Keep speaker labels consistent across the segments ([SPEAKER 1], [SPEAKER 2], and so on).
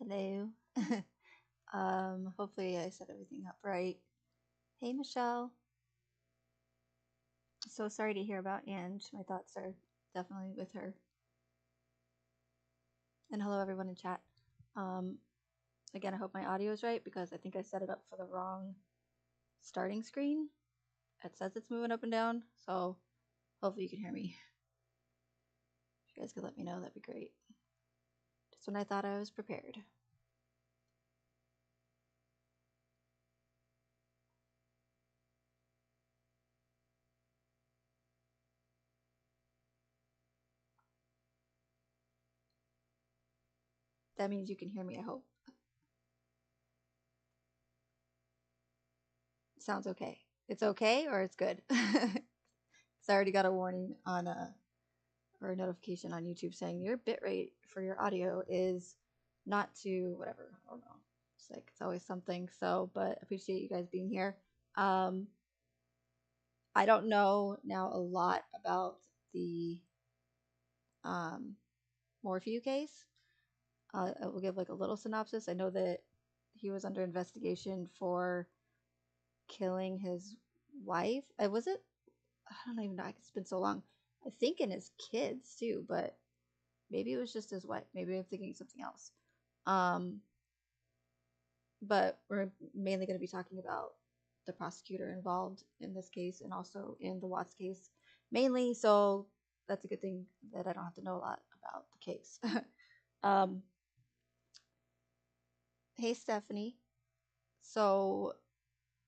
[SPEAKER 1] Hello. Hopefully I set everything up right. Hey, Michelle. So sorry to hear about Ange. My thoughts are definitely with her. And hello, everyone in chat. Um, Again, I hope my audio is right because I think I set it up for the wrong starting screen. It says it's moving up and down, so hopefully you can hear me. If you guys could let me know, that'd be great. Just when I thought I was prepared. That means you can hear me, I hope. Sounds okay. It's okay or it's good? So I already got a warning on or a notification on YouTube saying your bitrate for your audio is not to whatever. I don't know. It's like it's always something. So, but appreciate you guys being here. I don't know now a lot about the Morphew case. I will give like a little synopsis. I know that he was under investigation for killing his wife. Was it? I don't even know. It's been so long. I think in his kids too, but maybe it was just his wife. Maybe I'm thinking something else. But we're mainly going to be talking about the prosecutor involved in this case and also in the Watts case mainly. So that's a good thing that I don't have to know a lot about the case. Hey, Stephanie. So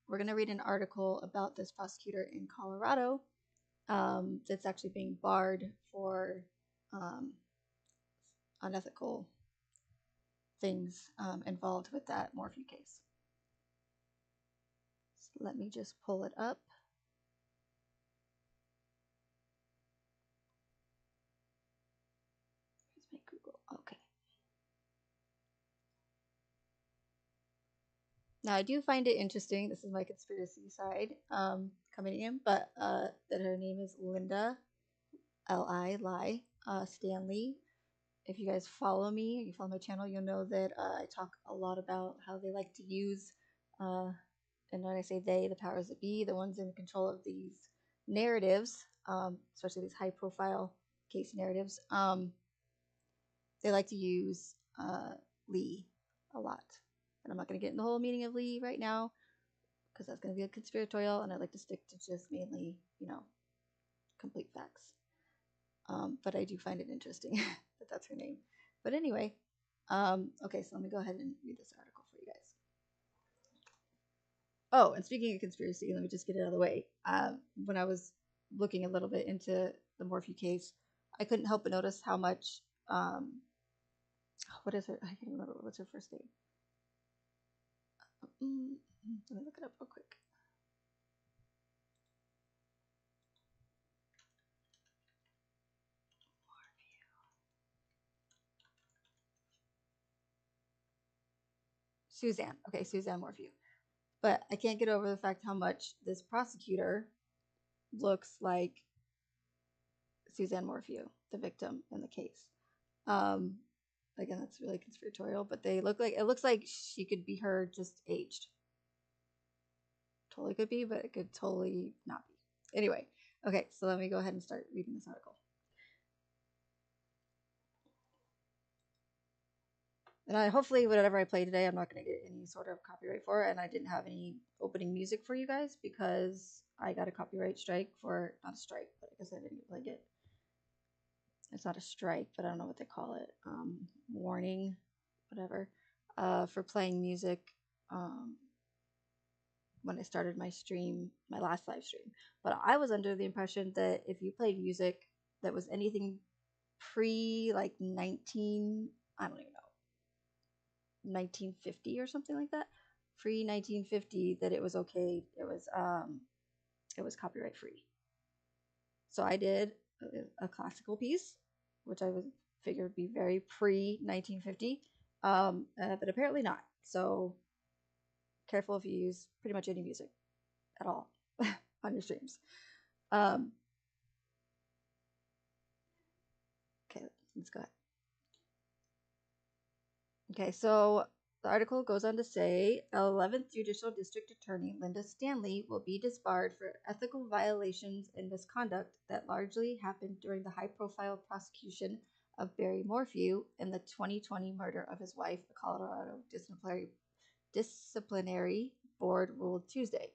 [SPEAKER 1] we're going to read an article about this prosecutor in Colorado that's actually being barred for unethical things involved with that Morphew case. So let me just pull it up. Here's my Google. Okay. Now I do find it interesting. This is my conspiracy side coming in, but that her name is Linda Li Stanley. If you guys follow me, you follow my channel, you'll know that I talk a lot about how they like to use, and when I say they, the powers that be, the ones in control of these narratives, especially these high-profile case narratives, they like to use Lee a lot. And I'm not going to get in the whole meaning of Lee right now because that's going to be a conspiratorial, and I like to stick to just mainly, complete facts. But I do find it interesting that that's her name. But anyway, okay, so let me go ahead and read this article for you guys. Oh, and speaking of conspiracy, let me just get it out of the way. When I was looking a little bit into the Morphew case, I couldn't help but notice how much, what is her, I can't remember, what's her first name? Let me look it up real quick. Suzanne. Okay, Suzanne Morphew. But I can't get over the fact how much this prosecutor looks like Suzanne Morphew, the victim in the case. Again, that's really conspiratorial, but it looks like she could be her just aged. Totally could be, but it could totally not be. Anyway, okay, so let me go ahead and start reading this article. And hopefully whatever I play today, I'm not going to get any sort of copyright for it. And I didn't have any opening music for you guys because I got a copyright strike for, not a strike, but I guess I didn't like it. It's not a strike, but I don't know what they call it. Warning, whatever, for playing music when I started my stream, my last live stream. But I was under the impression that if you played music that was anything pre like 1950 or something like that, pre 1950, that it was okay. It was copyright free. So I did a classical piece, which I would figure would be very pre 1950, but apparently not. So careful if you use pretty much any music at all on your streams. Okay, let's go ahead. Okay, so the article goes on to say 11th Judicial District Attorney Linda Stanley will be disbarred for ethical violations and misconduct that largely happened during the high profile prosecution of Barry Morphew in the 2020 murder of his wife, a Colorado disciplinary board ruled Tuesday.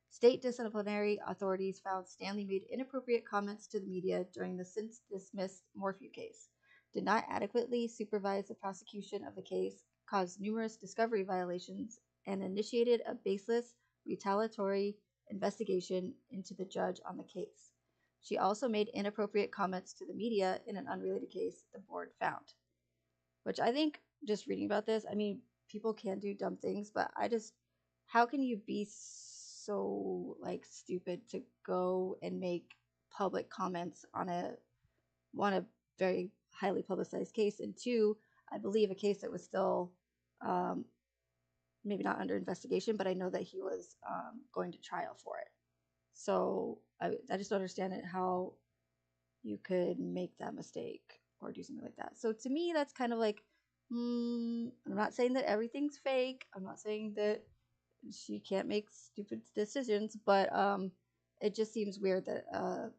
[SPEAKER 1] State disciplinary authorities found Stanley made inappropriate comments to the media during the since dismissed Morphew case, did not adequately supervise the prosecution of the case, caused numerous discovery violations, and initiated a baseless, retaliatory investigation into the judge on the case. She also made inappropriate comments to the media in an unrelated case, the board found. Which I think, just reading about this, I mean, people can do dumb things, but how can you be so like stupid to go and make public comments on a very highly publicized case, and two, I believe a case that was still um, maybe not under investigation, but I know that he was going to trial for it. So I just don't understand it, how you could make that mistake or do something like that. So to me, that's kind of like, I'm not saying that everything's fake. I'm not saying that she can't make stupid decisions, but it just seems weird that,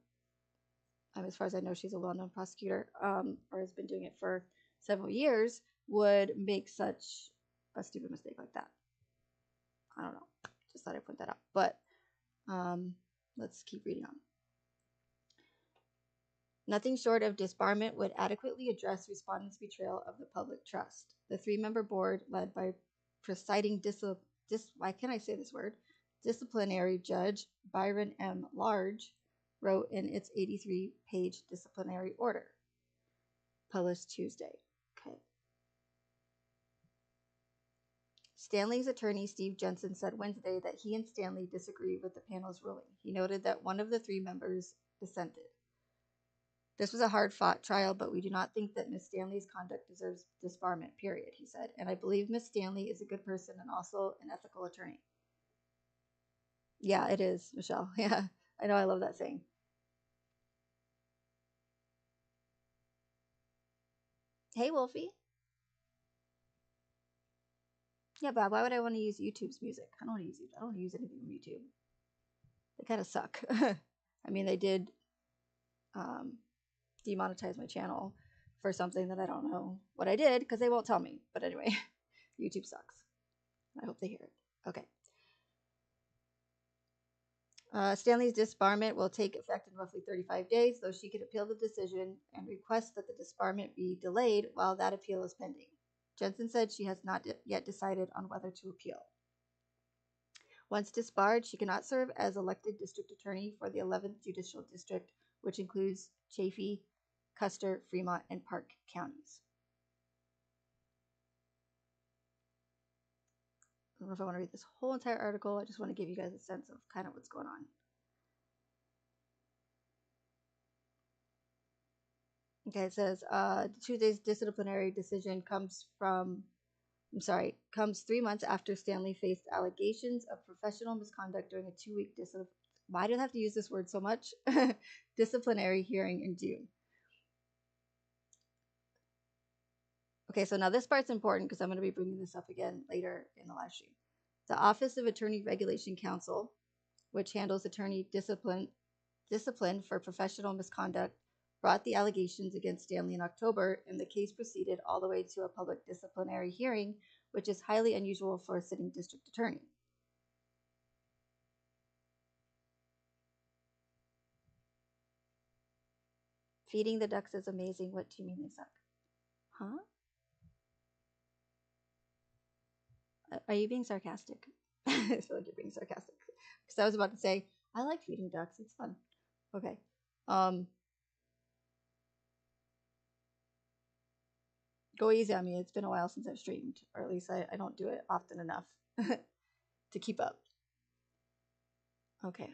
[SPEAKER 1] as far as I know, she's a well-known prosecutor, or has been doing it for several years, would make such a stupid mistake like that. I don't know. Just thought I'd point that out. But let's keep reading on. Nothing short of disbarment would adequately address respondents' betrayal of the public trust. The three-member board, led by presiding why can't I say this word? Disciplinary Judge Byron M. Large, wrote in its 83-page disciplinary order, published Tuesday. Okay. Stanley's attorney, Steve Jensen, said Wednesday that he and Stanley disagree with the panel's ruling. He noted that one of the three members dissented. This was a hard-fought trial, but we do not think that Ms. Stanley's conduct deserves disbarment, period, he said. And I believe Ms. Stanley is a good person and also an ethical attorney. Yeah, it is, Michelle. Yeah, I know, I love that saying. Hey, Wolfie. Yeah, Bob, why would I want to use YouTube's music? I don't want to use YouTube. I don't want to use anything from YouTube. They kind of suck. I mean, they did demonetize my channel for something that I don't know what I did because they won't tell me. But anyway, YouTube sucks. I hope they hear it. Okay. Stanley's disbarment will take effect in roughly 35 days, though she could appeal the decision and request that the disbarment be delayed while that appeal is pending. Jensen said she has not yet decided on whether to appeal. Once disbarred, she cannot serve as elected district attorney for the 11th Judicial District, which includes Chaffee, Custer, Fremont, and Park counties. I don't know if I want to read this whole entire article. I just want to give you guys a sense of kind of what's going on. Okay, it says Tuesday's disciplinary decision comes 3 months after Stanley faced allegations of professional misconduct during a 2-week why do I have to use this word so much? Disciplinary hearing in June. Okay, so now this part's important because I'm going to be bringing this up again later in the live stream. The Office of Attorney Regulation Counsel, which handles attorney discipline for professional misconduct, brought the allegations against Stanley in October, and the case proceeded all the way to a public disciplinary hearing, which is highly unusual for a sitting district attorney. Feeding the ducks is amazing. What do you mean they suck? Huh? Are you being sarcastic? I feel like you're being sarcastic. Because I was about to say, I like feeding ducks. It's fun. Okay. Go easy on me. It's been a while since I've streamed, or at least I don't do it often enough to keep up. Okay.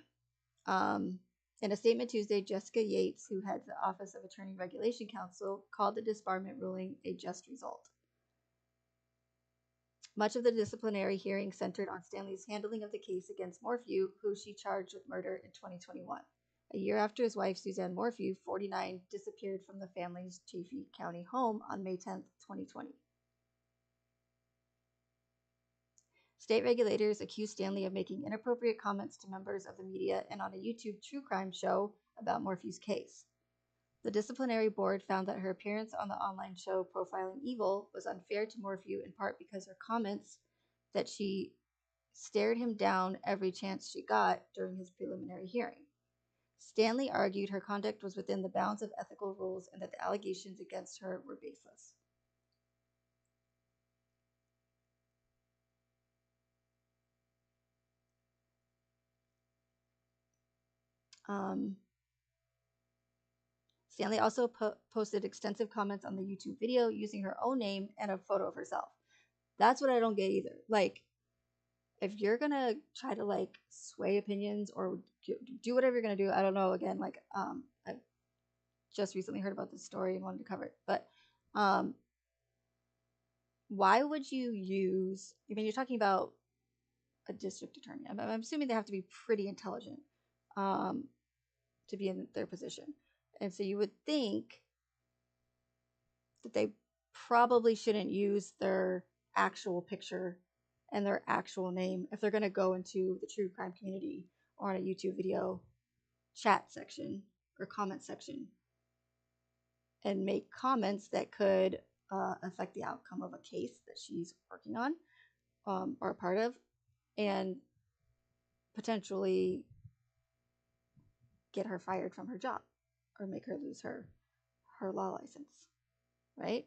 [SPEAKER 1] In a statement Tuesday, Jessica Yates, who heads the Office of Attorney Regulation Counsel, called the disbarment ruling a just result. Much of the disciplinary hearing centered on Stanley's handling of the case against Morphew, who she charged with murder in 2021. A year after his wife, Suzanne Morphew, 49, disappeared from the family's Chaffee County home on May 10, 2020. State regulators accused Stanley of making inappropriate comments to members of the media and on a YouTube true crime show about Morphew's case. The disciplinary board found that her appearance on the online show Profiling Evil was unfair to Morphew in part because her comments that she stared him down every chance she got during his preliminary hearing. Stanley argued her conduct was within the bounds of ethical rules and that the allegations against her were baseless. Stanley also posted extensive comments on the YouTube video using her own name and a photo of herself. That's what I don't get either. Like, if you're gonna try to like sway opinions or do whatever you're gonna do, I don't know. Again, like I just recently heard about this story and wanted to cover it, but why would you use? I mean, you're talking about a district attorney. I'm assuming they have to be pretty intelligent to be in their position, and so you would think that they probably shouldn't use their actual picture and their actual name if they're going to go into the true crime community or on a YouTube video chat section or comment section and make comments that could affect the outcome of a case that she's working on or a part of, and potentially get her fired from her job or make her lose her law license, right?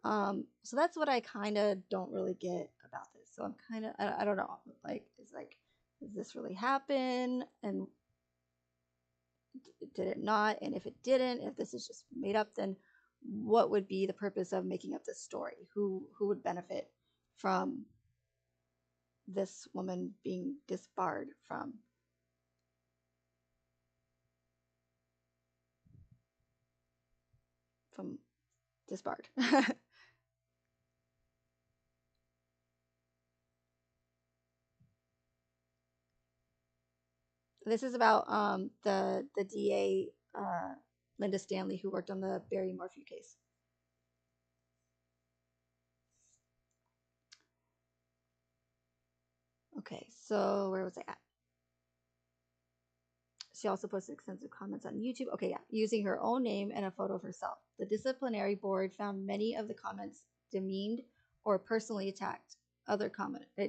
[SPEAKER 1] So that's what I kind of don't really get about this. So I'm kind of, I don't know, like, it's like, does this really happen? And did it not? And if it didn't, if this is just made up, then what would be the purpose of making up this story? Who would benefit from this woman being disbarred from disbarred? This is about the DA, Linda Stanley, who worked on the Barry Morphew case. Okay, so where was I at? She also posted extensive comments on YouTube. Okay, yeah, using her own name and a photo of herself. The disciplinary board found many of the comments demeaned or personally attacked other commenters.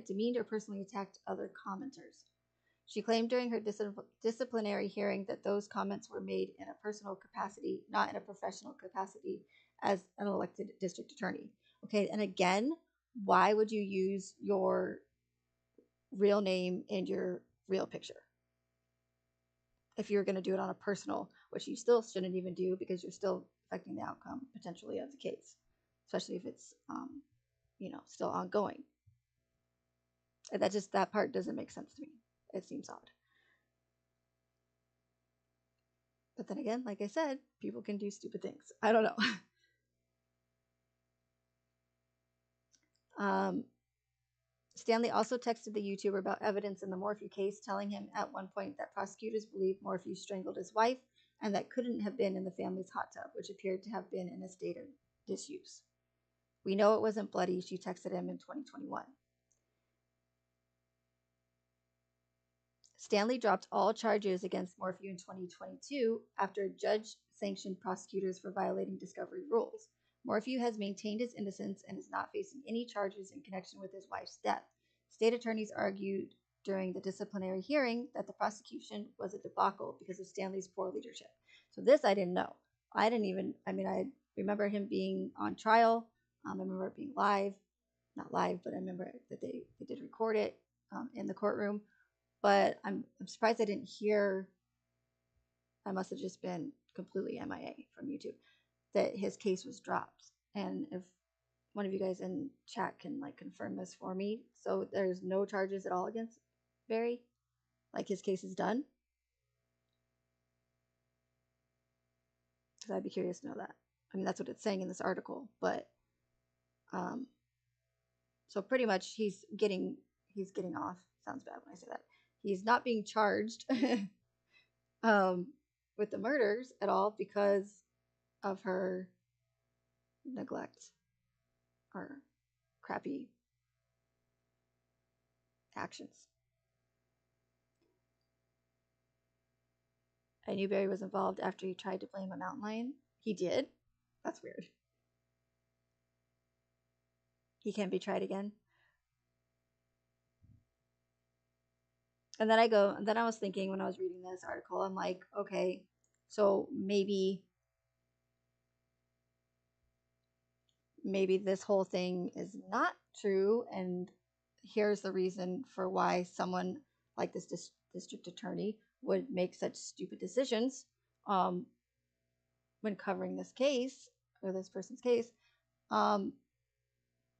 [SPEAKER 1] She claimed during her disciplinary hearing that those comments were made in a personal capacity, not in a professional capacity as an elected district attorney. Okay, and again, why would you use your real name and your real picture if you're going to do it on a personal, which you still shouldn't even do because you're still affecting the outcome potentially of the case, especially if it's still ongoing. And that part doesn't make sense to me. It seems odd. But then again, like I said, people can do stupid things. I don't know. Stanley also texted the YouTuber about evidence in the Morphew case, telling him at one point that prosecutors believe Morphew strangled his wife and that couldn't have been in the family's hot tub, which appeared to have been in a state of disuse. We know it wasn't bloody, she texted him in 2021. Stanley dropped all charges against Morphew in 2022 after a judge sanctioned prosecutors for violating discovery rules. Morphew has maintained his innocence and is not facing any charges in connection with his wife's death. State attorneys argued during the disciplinary hearing that the prosecution was a debacle because of Stanley's poor leadership. So this I didn't know. I remember him being on trial. I remember it being live. Not live, but I remember that they did record it in the courtroom. But I'm surprised I didn't hear. I must have just been completely MIA from YouTube that his case was dropped. And if one of you guys in chat can like confirm this for me, so there's no charges at all against Barry, like his case is done. Because I'd be curious to know that. I mean, that's what it's saying in this article, but so pretty much he's getting off. Sounds bad when I say that. He's not being charged with the murders at all because of her neglect or crappy actions. I knew Barry was involved after he tried to blame a mountain lion. He did? That's weird. He can't be tried again. And then I was thinking when I was reading this article, I'm like, okay, so maybe this whole thing is not true, and here's the reason for why someone like this district attorney would make such stupid decisions when covering this case, or this person's case,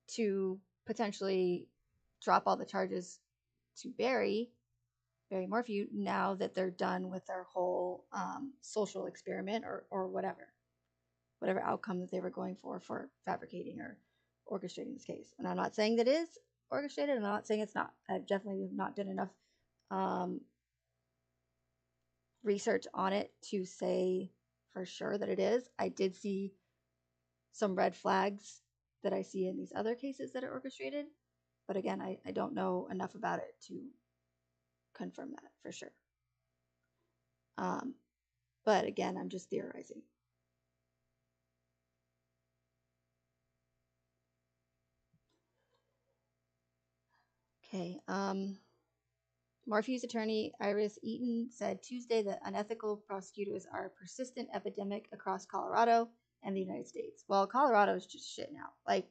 [SPEAKER 1] to potentially drop all the charges to Barry Morphew, now that they're done with their whole social experiment, or whatever outcome that they were going for fabricating or orchestrating this case. And I'm not saying that it is orchestrated, and I'm not saying it's not. I've definitely not done enough research on it to say for sure that it is. I did see some red flags that I see in these other cases that are orchestrated, but again, I don't know enough about it to confirm that for sure. But again, I'm just theorizing. Okay. Morphew's attorney, Iris Eaton, said Tuesday that unethical prosecutors are a persistent epidemic across Colorado and the United States. Well, Colorado is just shit now. Like,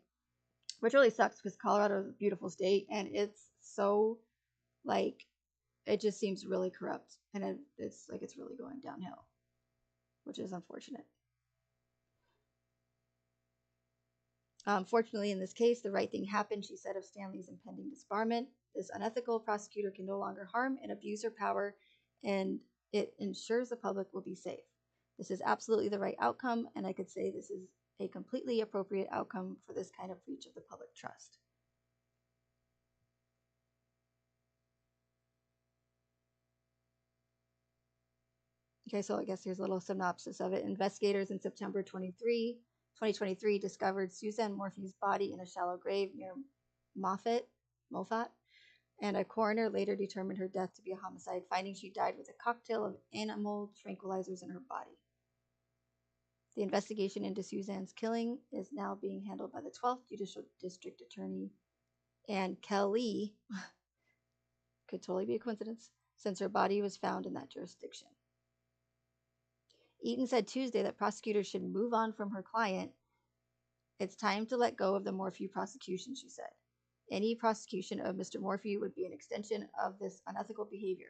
[SPEAKER 1] which really sucks because Colorado is a beautiful state, and it's so, like, it just seems really corrupt, and it's like it's really going downhill, which is unfortunate. Fortunately, in this case, the right thing happened, she said of Stanley's impending disbarment. This unethical prosecutor can no longer harm and abuse her power, and it ensures the public will be safe. This is absolutely the right outcome, and I could say this is a completely appropriate outcome for this kind of breach of the public trust. Okay, so I guess here's a little synopsis of it. Investigators in September 2023 discovered Suzanne Morphew's body in a shallow grave near Moffat, and a coroner later determined her death to be a homicide, finding she died with a cocktail of animal tranquilizers in her body. The investigation into Suzanne's killing is now being handled by the 12th Judicial District Attorney Ann Kelly. Could totally be a coincidence, since her body was found in that jurisdiction. Eaton said Tuesday that prosecutors should move on from her client. It's time to let go of the Morphew prosecution, she said. Any prosecution of Mr. Morphew would be an extension of this unethical behavior.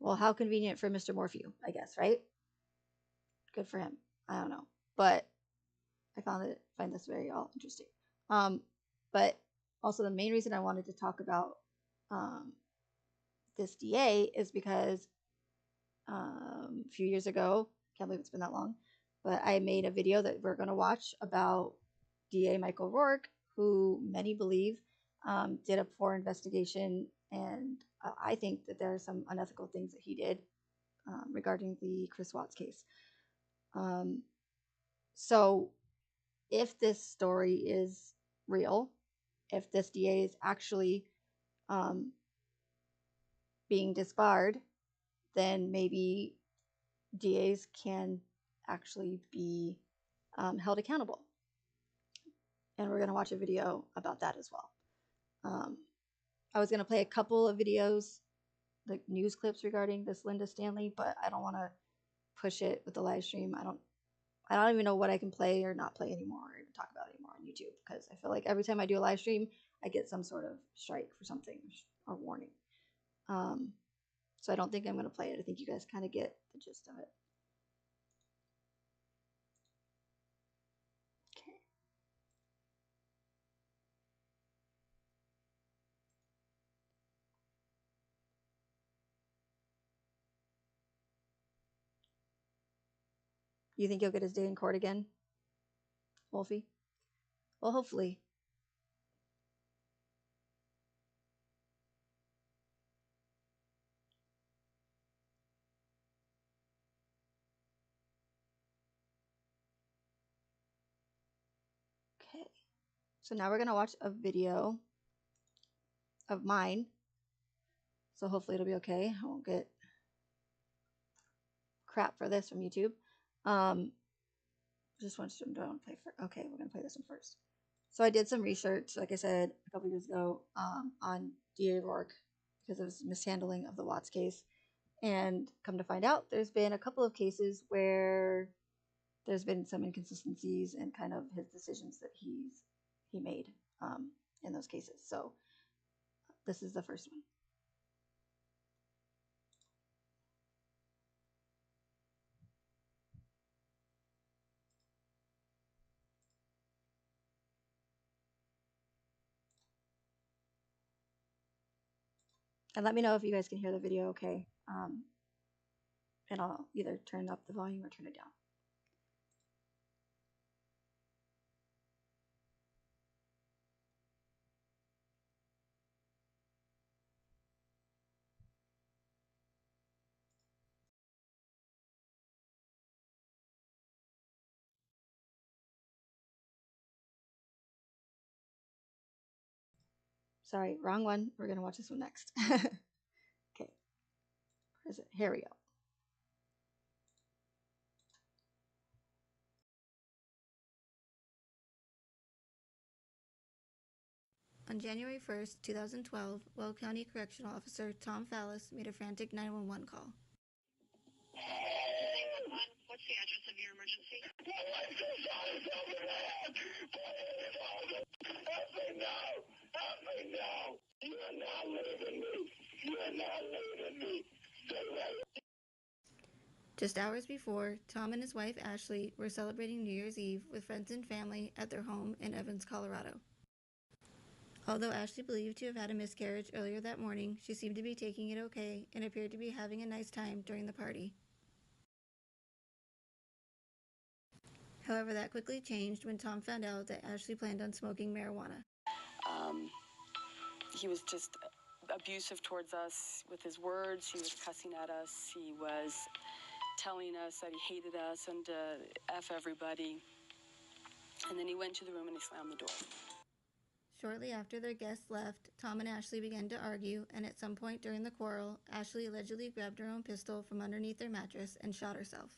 [SPEAKER 1] Well, how convenient for Mr. Morphew, I guess, right? Good for him. I don't know. But I find this very all interesting. But also the main reason I wanted to talk about this DA is because a few years ago, can't believe it's been that long, but I made a video that we're going to watch about DA Michael Rourke, who many believe did a poor investigation, and I think that there are some unethical things that he did regarding the Chris Watts case. So if this story is real, if this DA is actually being disbarred, then maybe DAs can actually be held accountable. And we're going to watch a video about that as well. I was going to play a couple of videos, like news clips regarding this Linda Stanley, but I don't want to push it with the live stream. I don't even know what I can play or not play anymore, or even talk about anymore on YouTube, because I feel like every time I do a live stream, I get some sort of strike for something or warning. So I don't think I'm going to play it. I think you guys kind of get the gist of it. Okay. You think he'll get his day in court again, Wolfie? Well, hopefully. Okay. So now we're going to watch a video of mine. So hopefully it'll be okay. I won't get crap for this from YouTube. Just want to don't play for. Okay, we're gonna play this one first. So I did some research, like I said a couple years ago, on DA Rourke because of his mishandling of the Watts case, and come to find out, there's been a couple of cases where there's been some inconsistencies in kind of his decisions that he made in those cases. So this is the first one. And let me know if you guys can hear the video okay. And I'll either turn up the volume or turn it down. Sorry, wrong one. We're going to watch this one next. Okay. Where is it? Here we go. On January 1st, 2012, Weld County Correctional Officer Tom Fallis made a frantic 911 call.
[SPEAKER 2] What's the address of your emergency? Help me now! You are not leaving me! You are not leaving me!
[SPEAKER 1] Just hours before, Tom and his wife Ashley were celebrating New Year's Eve with friends and family at their home in Evans, Colorado. Although Ashley believed to have had a miscarriage earlier that morning, she seemed to be taking it okay and appeared to be having a nice time during the party. However, that quickly changed when Tom found out that Ashley planned on smoking marijuana.
[SPEAKER 3] He was just abusive towards us with his words. He was cussing at us. He was telling us that he hated us and F everybody. And then he went to the room and he slammed the door.
[SPEAKER 1] Shortly after their guests left, Tom and Ashley began to argue, and at some point during the quarrel, Ashley allegedly grabbed her own pistol from underneath their mattress and shot herself.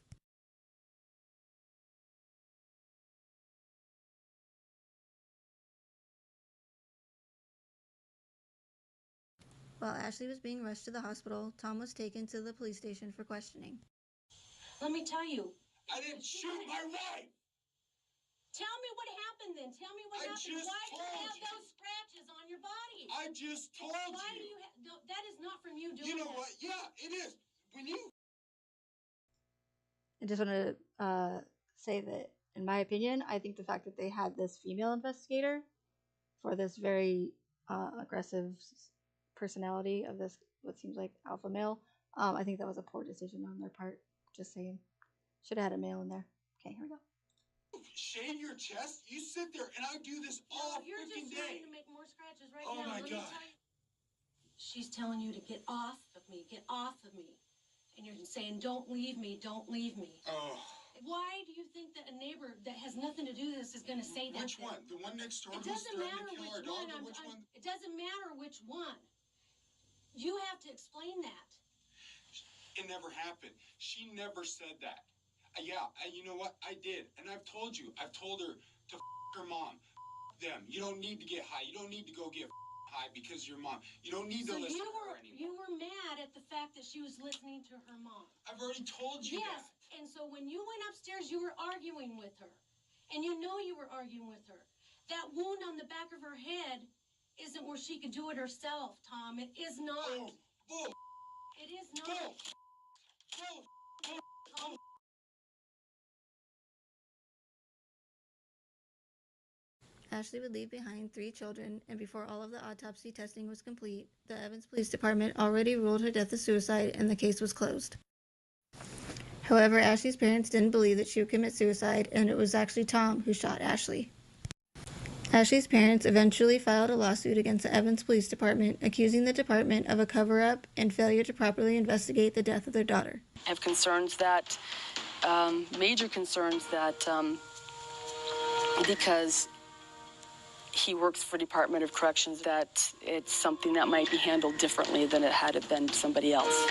[SPEAKER 1] While Ashley was being rushed to the hospital, Tom was taken to the police station for questioning.
[SPEAKER 4] Let me tell you.
[SPEAKER 2] I didn't shoot my wife!
[SPEAKER 4] Tell me what happened then. Tell me what happened. Why do you have those scratches on your body?
[SPEAKER 2] I just told you.
[SPEAKER 4] Why do you have... No, that is not from you doing that.
[SPEAKER 2] You know what? Yeah, it is. When you...
[SPEAKER 1] I just want to say that, in my opinion, I think the fact that they had this female investigator for this very aggressive personality of this, what seems like alpha male, I think that was a poor decision on their part. Just saying. Should have had a male in there. Okay, here we go.
[SPEAKER 2] Shave your chest? You sit there and I do this all freaking day.
[SPEAKER 4] You're just trying to make more scratches right
[SPEAKER 2] now.
[SPEAKER 4] now.
[SPEAKER 2] Oh my God.
[SPEAKER 4] She's telling you to get off of me. Get off of me. And you're saying, don't leave me. Don't leave me.
[SPEAKER 2] Oh.
[SPEAKER 4] Why do you think that a neighbor that has nothing to do with this is going to say that?
[SPEAKER 2] Which one? The one next door?
[SPEAKER 4] It doesn't matter which one. It doesn't matter which one. You have to explain that.
[SPEAKER 2] It never happened. She never said that. Yeah, you know what? I did. And I've told you. I've told her to her mom. Them. You don't need to get high. You don't need to go get high because your mom. You don't need to listen to her anymore.
[SPEAKER 4] You were mad at the fact that she was listening to her mom.
[SPEAKER 2] I've already told you that.
[SPEAKER 4] Yes, and so when you went upstairs, you were arguing with her. And you know you were arguing with her. That wound on the back of her head isn't where she could do it herself, Tom. It is not.
[SPEAKER 2] Oh, bull.
[SPEAKER 4] It is not.
[SPEAKER 2] Bull. Bull. Bull.
[SPEAKER 1] Ashley would leave behind 3 children, and before all of the autopsy testing was complete, the Evans Police Department already ruled her death a suicide and the case was closed. However, Ashley's parents didn't believe that she would commit suicide, and it was actually Tom who shot Ashley. Ashley's parents eventually filed a lawsuit against the Evans Police Department, accusing the department of a cover-up and failure to properly investigate the death of their daughter.
[SPEAKER 3] I have concerns that, major concerns that, because he works for Department of Corrections, that it's something that might be handled differently than it had it been somebody else.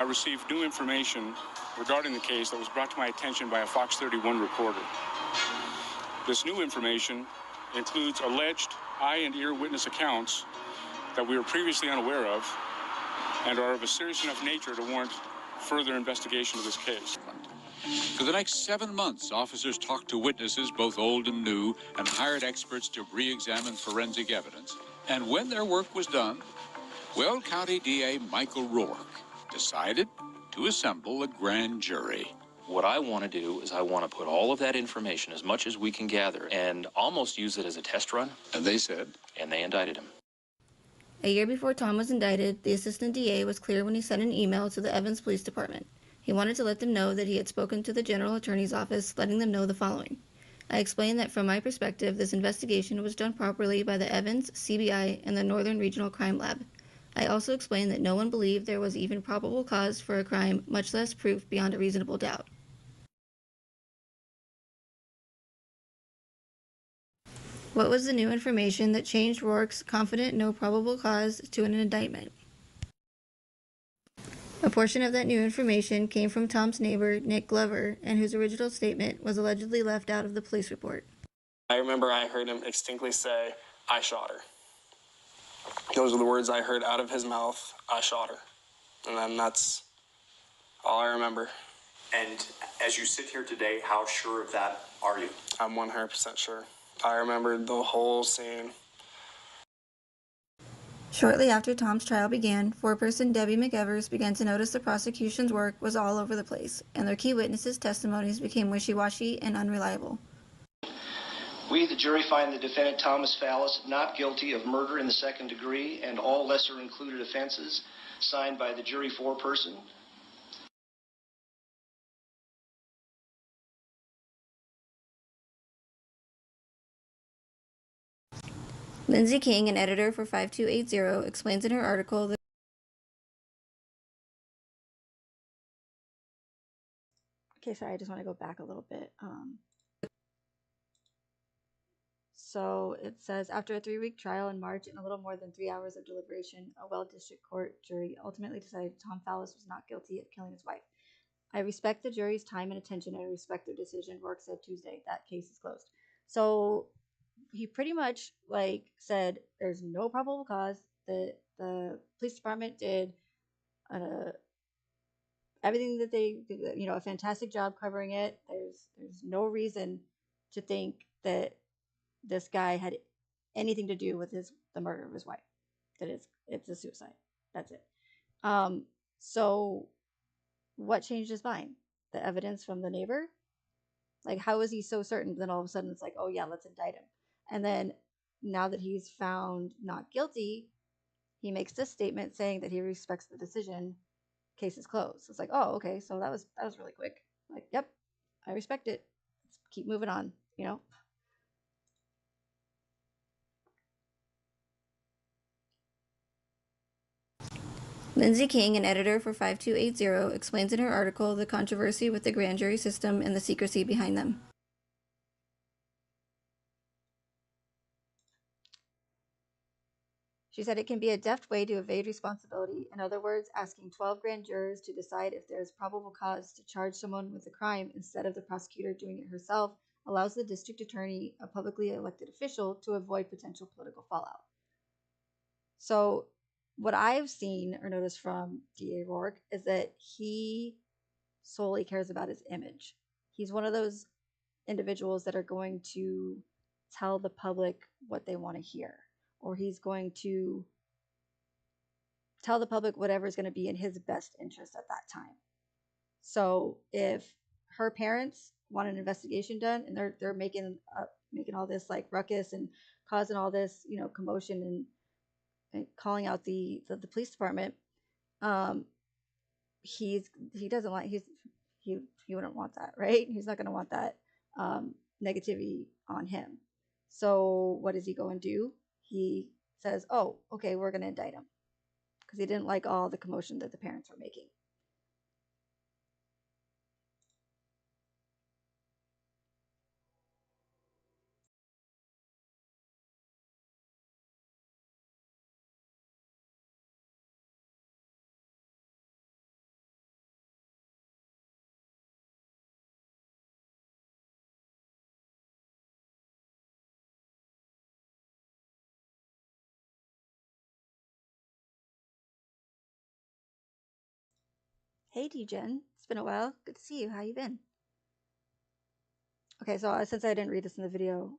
[SPEAKER 5] I received new information regarding the case that was brought to my attention by a Fox 31 reporter. This new information includes alleged eye and ear witness accounts that we were previously unaware of and are of a serious enough nature to warrant further investigation of this case.
[SPEAKER 6] For the next 7 months, officers talked to witnesses, both old and new, and hired experts to re-examine forensic evidence. And when their work was done, Weld County DA Michael Rourke decided to assemble a grand jury.
[SPEAKER 7] What I want to do is I want to put all of that information, as much as we can gather, and almost use it as a test run.
[SPEAKER 6] And they said,
[SPEAKER 7] And they indicted him.
[SPEAKER 1] A year before Tom was indicted, the assistant DA was clear when he sent an email to the Evans Police Department. He wanted to let them know that he had spoken to the General Attorney's Office, letting them know the following. I explained that from my perspective, this investigation was done properly by the Evans, CBI, and the Northern Regional Crime Lab. I also explained that no one believed there was even probable cause for a crime, much less proof beyond a reasonable doubt. What was the new information that changed Rourke's confident no probable cause to an indictment? A portion of that new information came from Tom's neighbor, Nick Glover, and whose original statement was allegedly left out of the police report.
[SPEAKER 8] I remember I heard him distinctly say, "I shot her." Those are the words I heard out of his mouth, "I shot her." And then that's all I remember.
[SPEAKER 9] And as you sit here today, how sure of that are you?
[SPEAKER 8] I'm 100% sure. I remembered the whole scene.
[SPEAKER 1] Shortly after Tom's trial began, foreperson Debbie McEvers began to notice the prosecution's work was all over the place, and their key witnesses' testimonies became wishy-washy and unreliable.
[SPEAKER 10] We, the jury, find the defendant Thomas Fallis not guilty of murder in the second degree and all lesser included offenses, signed by the jury foreperson.
[SPEAKER 1] Lindsay King, an editor for 5280, explains in her article that Okay, sorry, I just want to go back a little bit. So it says, after a 3-week trial in March and a little more than 3 hours of deliberation, a Weld District Court jury ultimately decided Tom Fallis was not guilty of killing his wife. I respect the jury's time and attention and respect their decision, Rourke said Tuesday. That case is closed. So he pretty much said there's no probable cause. The police department did everything that they did, a fantastic job covering it. There's no reason to think that this guy had anything to do with the murder of his wife. That it's a suicide. That's it. So what changed his mind? The evidence from the neighbor? How is he so certain? Then all of a sudden it's oh yeah, let's indict him. And then now that he's found not guilty, he makes this statement saying that he respects the decision. Case is closed. It's oh, okay, so that was really quick. Yep, I respect it. Let's keep moving on, Lindsay King, an editor for 5280, explains in her article the controversy with the grand jury system and the secrecy behind them. She said it can be a deft way to evade responsibility. In other words, asking 12 grand jurors to decide if there is probable cause to charge someone with a crime instead of the prosecutor doing it herself allows the district attorney, a publicly elected official, to avoid potential political fallout. So what I've seen or noticed from DA Rourke is that he solely cares about his image. He's one of those individuals that are going to tell the public what they want to hear, or he's going to tell the public whatever is going to be in his best interest at that time. So if her parents want an investigation done and they're making all this ruckus and causing all this commotion and calling out the police department, he wouldn't want that, right? He's not going to want that negativity on him. So what does he go and do? He says, oh, okay, we're going to indict him because he didn't like all the commotion that the parents were making. Hey, D-Jen. It's been a while. Good to see you. How you been? Okay, so since I didn't read this in the video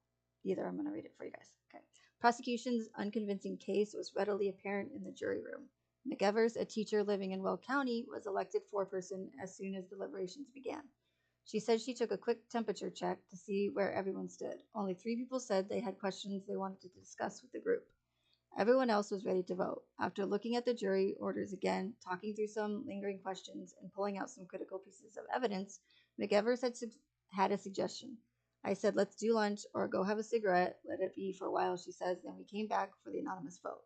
[SPEAKER 1] either, I'm going to read it for you guys. Okay. Prosecution's unconvincing case was readily apparent in the jury room. McEvers, a teacher living in Will County, was elected foreperson as soon as deliberations began. She said she took a quick temperature check to see where everyone stood. Only 3 people said they had questions they wanted to discuss with the group. Everyone else was ready to vote. After looking at the jury orders again, talking through some lingering questions, and pulling out some critical pieces of evidence, McEvers had a suggestion. I said, let's do lunch or go have a cigarette. Let it be for a while, she says. Then we came back for the anonymous vote.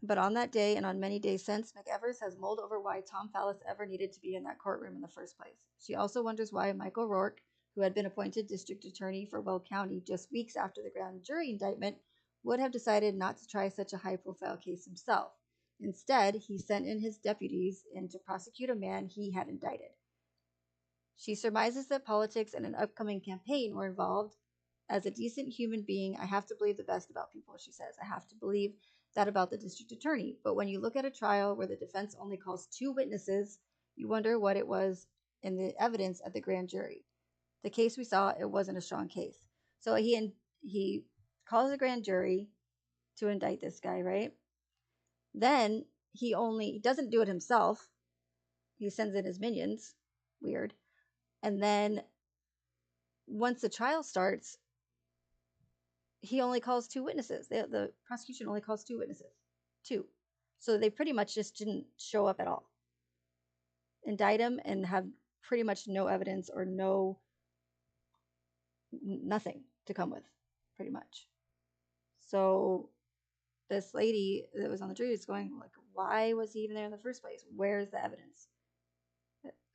[SPEAKER 1] But on that day and on many days since, McEvers has mulled over why Tom Fallis ever needed to be in that courtroom in the first place. She also wonders why Michael Rourke, who had been appointed district attorney for Will County just weeks after the grand jury indictment, would have decided not to try such a high-profile case himself. Instead, he sent in his deputies in to prosecute a man he had indicted. She surmises that politics and an upcoming campaign were involved. As a decent human being, I have to believe the best about people, she says. I have to believe that about the district attorney. But when you look at a trial where the defense only calls 2 witnesses, you wonder what it was in the evidence at the grand jury. The case we saw, it wasn't a strong case. So he calls a grand jury to indict this guy, right? Then he doesn't do it himself. He sends in his minions. Weird. And then once the trial starts, he only calls 2 witnesses. The prosecution only calls 2 witnesses. 2. So they pretty much just didn't show up at all. Indict him and have pretty much no evidence or nothing to come with, pretty much. So this lady that was on the jury is going like, why was he even there in the first place? Where's the evidence?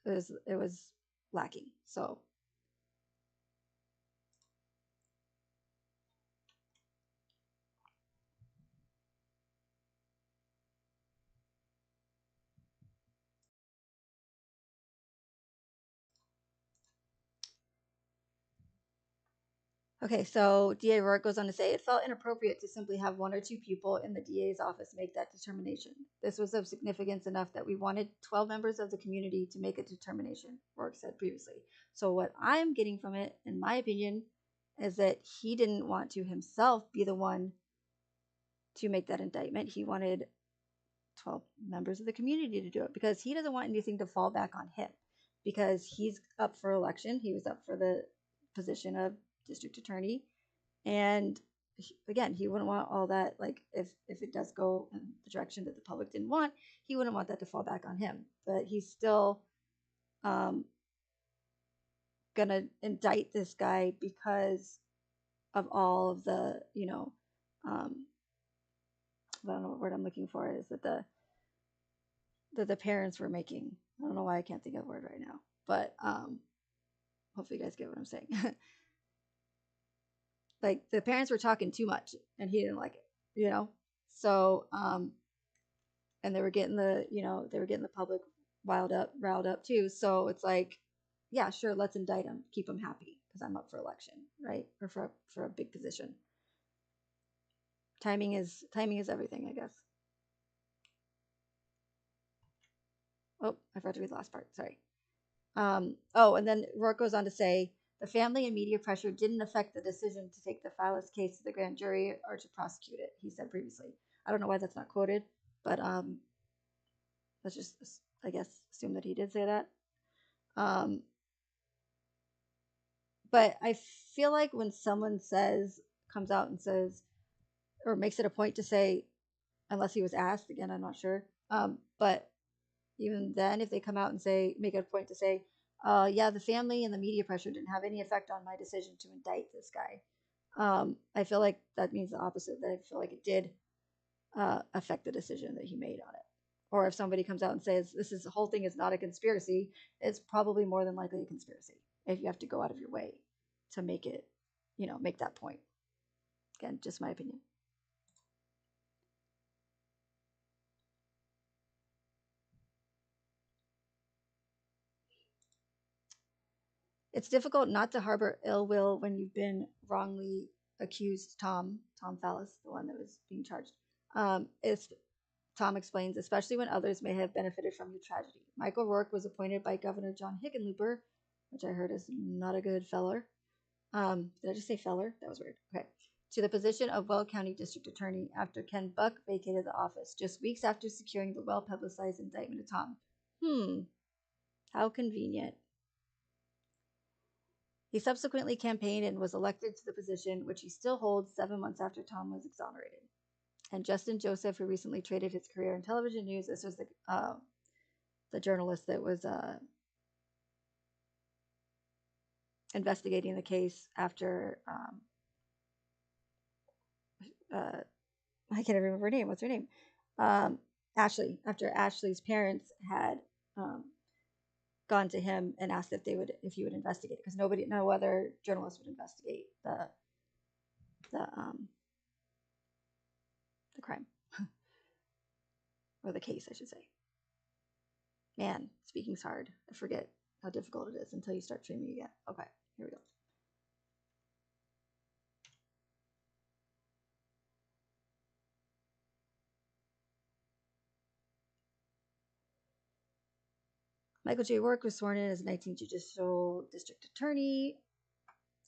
[SPEAKER 1] It was lacking. So okay, so DA Rourke goes on to say, it felt inappropriate to simply have 1 or 2 people in the DA's office make that determination. This was of significance enough that we wanted 12 members of the community to make a determination, Rourke said previously. So what I'm getting from it, in my opinion, is that he didn't want to himself be the one to make that indictment. He wanted 12 members of the community to do it because he doesn't want anything to fall back on him because he's up for election. He was up for the position of district attorney. And again, he wouldn't want all that, like if it does go in the direction that the public didn't want, he wouldn't want that to fall back on him. But he's still gonna indict this guy because of all of the, I don't know what word I'm looking for is that the parents were making. I don't know why I can't think of a word right now, but hopefully you guys get what I'm saying. Like the parents were talking too much and he didn't like it, So and they were getting the public riled up too. So it's like, yeah, sure, let's indict him, keep him happy because I'm up for election, right? Or for a big position. Timing is everything, I guess. Oh, I forgot to read the last part. Sorry. And then Rourke goes on to say, the family and media pressure didn't affect the decision to take the Fallis case to the grand jury or to prosecute it, he said previously. I don't know why that's not quoted, but let's just, I guess, assume that he did say that. But I feel like when someone comes out and says, or makes it a point to say, unless he was asked, again, I'm not sure, but even then, if they come out and make it a point to say, yeah, the family and the media pressure didn't have any effect on my decision to indict this guy. I feel like that means the opposite, that I feel like it did affect the decision that he made on it. Or if somebody comes out and says, the whole thing is not a conspiracy, it's probably more than likely a conspiracy if you have to go out of your way to make it, make that point. Again, just my opinion. It's difficult not to harbor ill will when you've been wrongly accused. Tom Fallis, the one that was being charged. Tom explains, especially when others may have benefited from your tragedy. Michael Rourke was appointed by Governor John Hickenlooper, which I heard is not a good feller. Did I just say feller? That was weird. Okay. To the position of Weld County District Attorney after Ken Buck vacated the office, just weeks after securing the well-publicized indictment of Tom. How convenient. He subsequently campaigned and was elected to the position, which he still holds 7 months after Tom was exonerated. And Justin Joseph, who recently traded his career in television news, this was the journalist that was investigating the case after I can't even remember her name. What's her name? Ashley. After Ashley's parents had gone to him and asked if he would investigate it, because no other journalist would investigate the crime or the case, I should say. Man, speaking's hard. I forget how difficult it is until you start streaming again. Okay, here we go. Michael J. Rourke was sworn in as 19th Judicial District Attorney,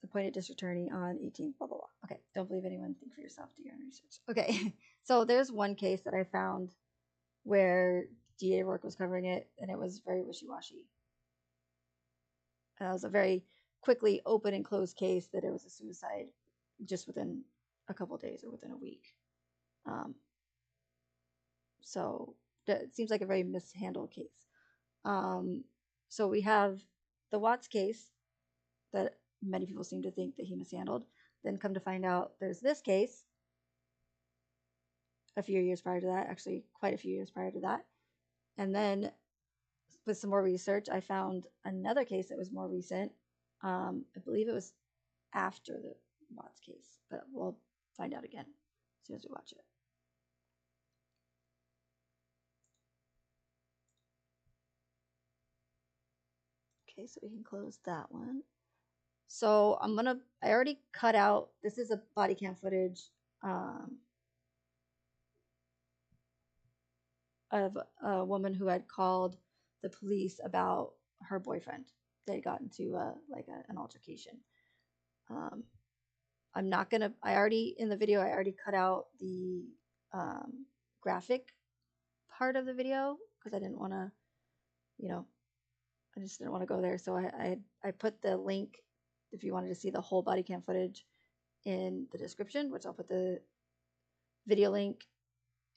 [SPEAKER 1] appointed District Attorney on 18th, blah, blah, blah. Okay, don't believe anyone. Think for yourself. Do your own research. Okay, so there's one case that I found where DA Rourke was covering it, and it was very wishy-washy. It was a very quickly open and closed case that it was a suicide just within a couple of days or within a week. So it seems like a very mishandled case. So we have the Watts case that many people seem to think that he mishandled. Then come to find out there's this case a few years prior to that, actually quite a few years prior to that. And then with some more research, I found another case that was more recent. I believe it was after the Watts case, but we'll find out again as soon as we watch it. Okay, so we can close that one. So I already cut out, this is a body cam footage of a woman who had called the police about her boyfriend. They got into an altercation. I'm not gonna, in the video, I already cut out the graphic part of the video because I didn't want to, I just didn't want to go there. So I put the link if you wanted to see the whole body cam footage in the description, which I'll put the video link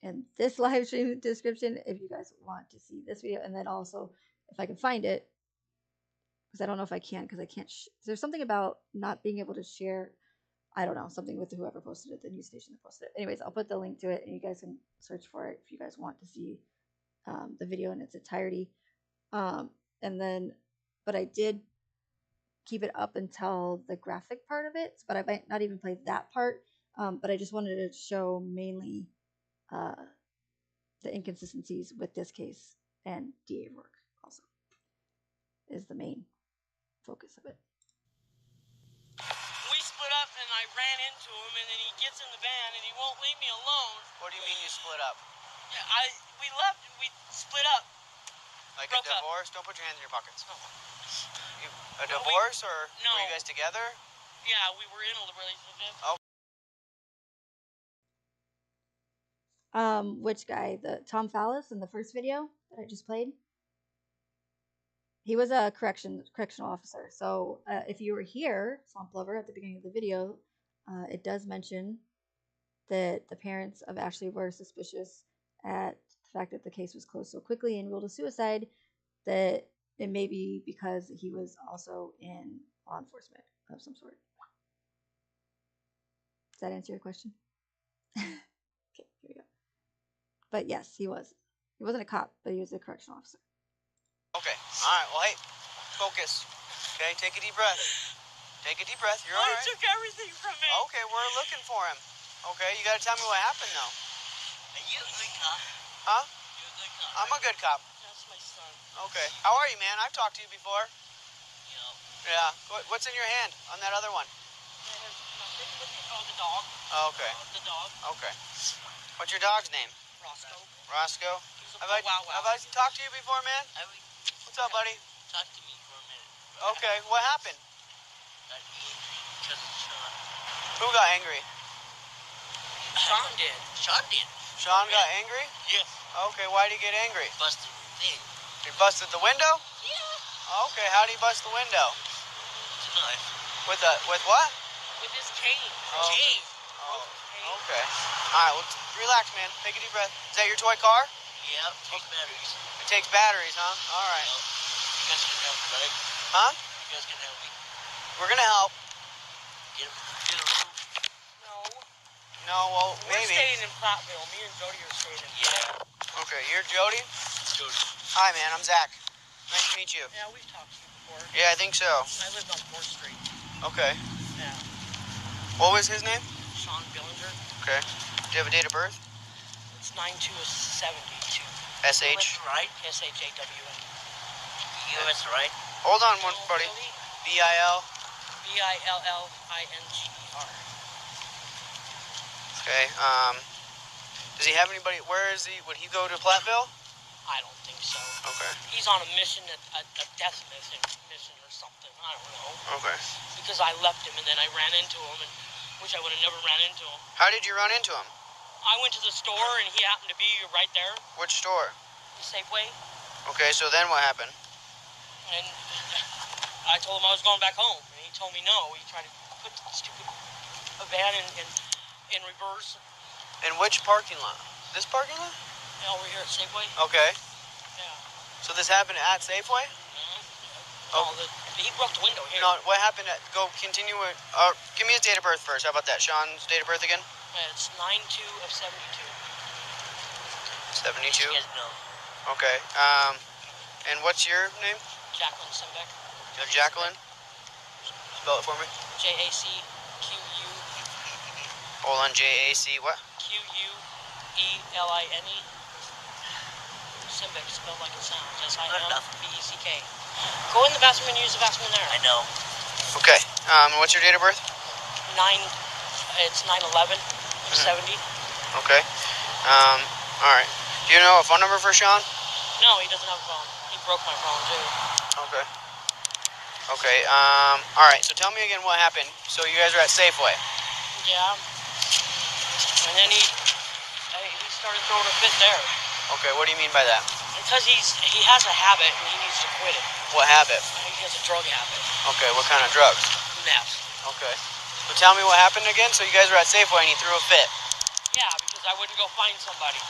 [SPEAKER 1] in this live stream description if you guys want to see this video. And then also, if I can find it, because I don't know if I can, because I can't. There's something about not being able to share. I don't know, something with whoever posted it, the news station that posted it. Anyways, I'll put the link to it, and you guys can search for it if you guys want to see the video in its entirety. And then, but I did keep it up until the graphic part of it, but I might not even play that part. But I just wanted to show mainly the inconsistencies with this case, and DA Rourke also is the main focus of it.
[SPEAKER 11] We split up and I ran into him, and then he gets in the van and he won't leave me alone. What do you mean you split up? We left and we split up. Like a divorce? Don't put your hands in your pockets. Oh. A divorce, or no. Were you guys together? Yeah, we were in a relationship. Oh.
[SPEAKER 1] Which guy? The Tom Fallis in the first video that I just played? He was a correctional officer. So if you were here, Swamp Lover, at the beginning of the video, it does mention that the parents of Ashley were suspicious at the fact that the case was closed so quickly and ruled a suicide, that it may be because he was also in law enforcement of some sort. Does that answer your question? Okay, here we go. But yes, he was. He wasn't a cop, but he was a correctional officer.
[SPEAKER 11] Okay. All right. Well, hey, focus. Okay, take a deep breath. Take a deep breath. You're all right.
[SPEAKER 12] He took everything from me.
[SPEAKER 11] Okay, we're looking for him. Okay, you gotta tell me what happened, though.
[SPEAKER 12] Are you a good cop?
[SPEAKER 11] Huh?
[SPEAKER 12] You're a good cop.
[SPEAKER 11] I'm a good cop.
[SPEAKER 12] That's my son.
[SPEAKER 11] Okay. How are you, man? I've talked to you before.
[SPEAKER 12] Yeah.
[SPEAKER 11] Yeah. What's in your hand on that other one?
[SPEAKER 12] It has nothing but the dog.
[SPEAKER 11] Oh, okay.
[SPEAKER 12] The dog.
[SPEAKER 11] Okay. What's your dog's name?
[SPEAKER 12] Roscoe.
[SPEAKER 11] Roscoe?
[SPEAKER 12] He's a
[SPEAKER 11] Have I talked to you before, man? What's up, buddy?
[SPEAKER 12] Talk to me for a minute.
[SPEAKER 11] Okay. What happened?
[SPEAKER 12] Got angry because of Sean.
[SPEAKER 11] Who got angry?
[SPEAKER 12] Sean did. Sean did.
[SPEAKER 11] Sean got angry?
[SPEAKER 12] Yes.
[SPEAKER 11] Okay. Why did he get angry?
[SPEAKER 12] Busted the thing.
[SPEAKER 11] He busted the window?
[SPEAKER 12] Yeah.
[SPEAKER 11] Okay. How did he bust the window?
[SPEAKER 12] It's a knife.
[SPEAKER 11] With what?
[SPEAKER 12] With his cane.
[SPEAKER 11] Oh.
[SPEAKER 12] Chain.
[SPEAKER 11] Oh. Okay. All right. Well, relax, man. Take a deep breath. Is that your toy car?
[SPEAKER 12] Yep. Takes batteries.
[SPEAKER 11] It takes batteries, huh? All right.
[SPEAKER 12] Yep. You guys can help me, right?
[SPEAKER 11] Huh?
[SPEAKER 12] You guys can help me.
[SPEAKER 11] We're gonna help.
[SPEAKER 12] Get a room. No.
[SPEAKER 11] No, well,
[SPEAKER 12] We're
[SPEAKER 11] maybe.
[SPEAKER 12] staying in Platteville. Me and Jody are staying in Platteville.
[SPEAKER 11] Okay, you're Jody?
[SPEAKER 12] Jody.
[SPEAKER 11] Hi, man. I'm Zach. Nice to meet you.
[SPEAKER 12] Yeah, we've talked to you before.
[SPEAKER 11] Yeah, I think so.
[SPEAKER 12] I lived on 4th Street.
[SPEAKER 11] Okay.
[SPEAKER 12] Yeah.
[SPEAKER 11] What was his name?
[SPEAKER 12] Sean Billinger.
[SPEAKER 11] Okay. Do you have a date of birth?
[SPEAKER 12] It's 9/2/72.
[SPEAKER 11] SH?
[SPEAKER 12] Right? SHAWN. US, right?
[SPEAKER 11] Hold on one, buddy.
[SPEAKER 12] Really?
[SPEAKER 11] BIL?
[SPEAKER 12] BILLINGER.
[SPEAKER 11] Okay, does he have anybody, where is he, would he go to Platteville?
[SPEAKER 12] I don't think so.
[SPEAKER 11] Okay.
[SPEAKER 12] He's on a mission, a death mission or something. I don't know.
[SPEAKER 11] Okay.
[SPEAKER 12] Because I left him and then I ran into him, and which I would have never ran into him.
[SPEAKER 11] How did you run into him?
[SPEAKER 12] I went to the store and he happened to be right there.
[SPEAKER 11] Which store?
[SPEAKER 12] The Safeway.
[SPEAKER 11] Okay, so then what happened?
[SPEAKER 12] And I told him I was going back home, and he told me no. He tried to put the stupid van in reverse.
[SPEAKER 11] In which parking lot? This parking lot?
[SPEAKER 12] Over here at Safeway.
[SPEAKER 11] Okay.
[SPEAKER 12] Yeah.
[SPEAKER 11] So this happened at Safeway?
[SPEAKER 12] Oh, he broke the window here.
[SPEAKER 11] No, what happened at, continue with, give me his date of birth first. How about that? Sean's date of birth again?
[SPEAKER 12] It's 9/2/72.
[SPEAKER 11] 72?
[SPEAKER 12] You guys know.
[SPEAKER 11] Okay, and what's your name?
[SPEAKER 12] Jacqueline Simbeck.
[SPEAKER 11] Jacqueline? Spell it for me.
[SPEAKER 12] JACQU.
[SPEAKER 11] Hold on, JAC what?
[SPEAKER 12] QUELINE. Simbeck, spelled like it sounds. SIMBECK. Go in the bathroom and use the bathroom in there. I know.
[SPEAKER 11] Okay, what's your date of birth?
[SPEAKER 12] It's 9/11/70.
[SPEAKER 11] Okay, alright. Do you know a phone number for Sean?
[SPEAKER 12] No, he doesn't have a phone. He broke my phone, too.
[SPEAKER 11] Okay. Okay, alright, so tell me again what happened. So you guys are at Safeway?
[SPEAKER 12] Yeah. And then he started throwing a fit there.
[SPEAKER 11] Okay, what do you mean by that?
[SPEAKER 12] Because he has a habit and he needs to quit it.
[SPEAKER 11] What habit?
[SPEAKER 12] He has a drug habit.
[SPEAKER 11] Okay, what kind of drugs?
[SPEAKER 12] Meth.
[SPEAKER 11] Okay. So tell me what happened again. So you guys were at Safeway and he threw a fit?
[SPEAKER 12] Yeah, because I wouldn't go find somebody.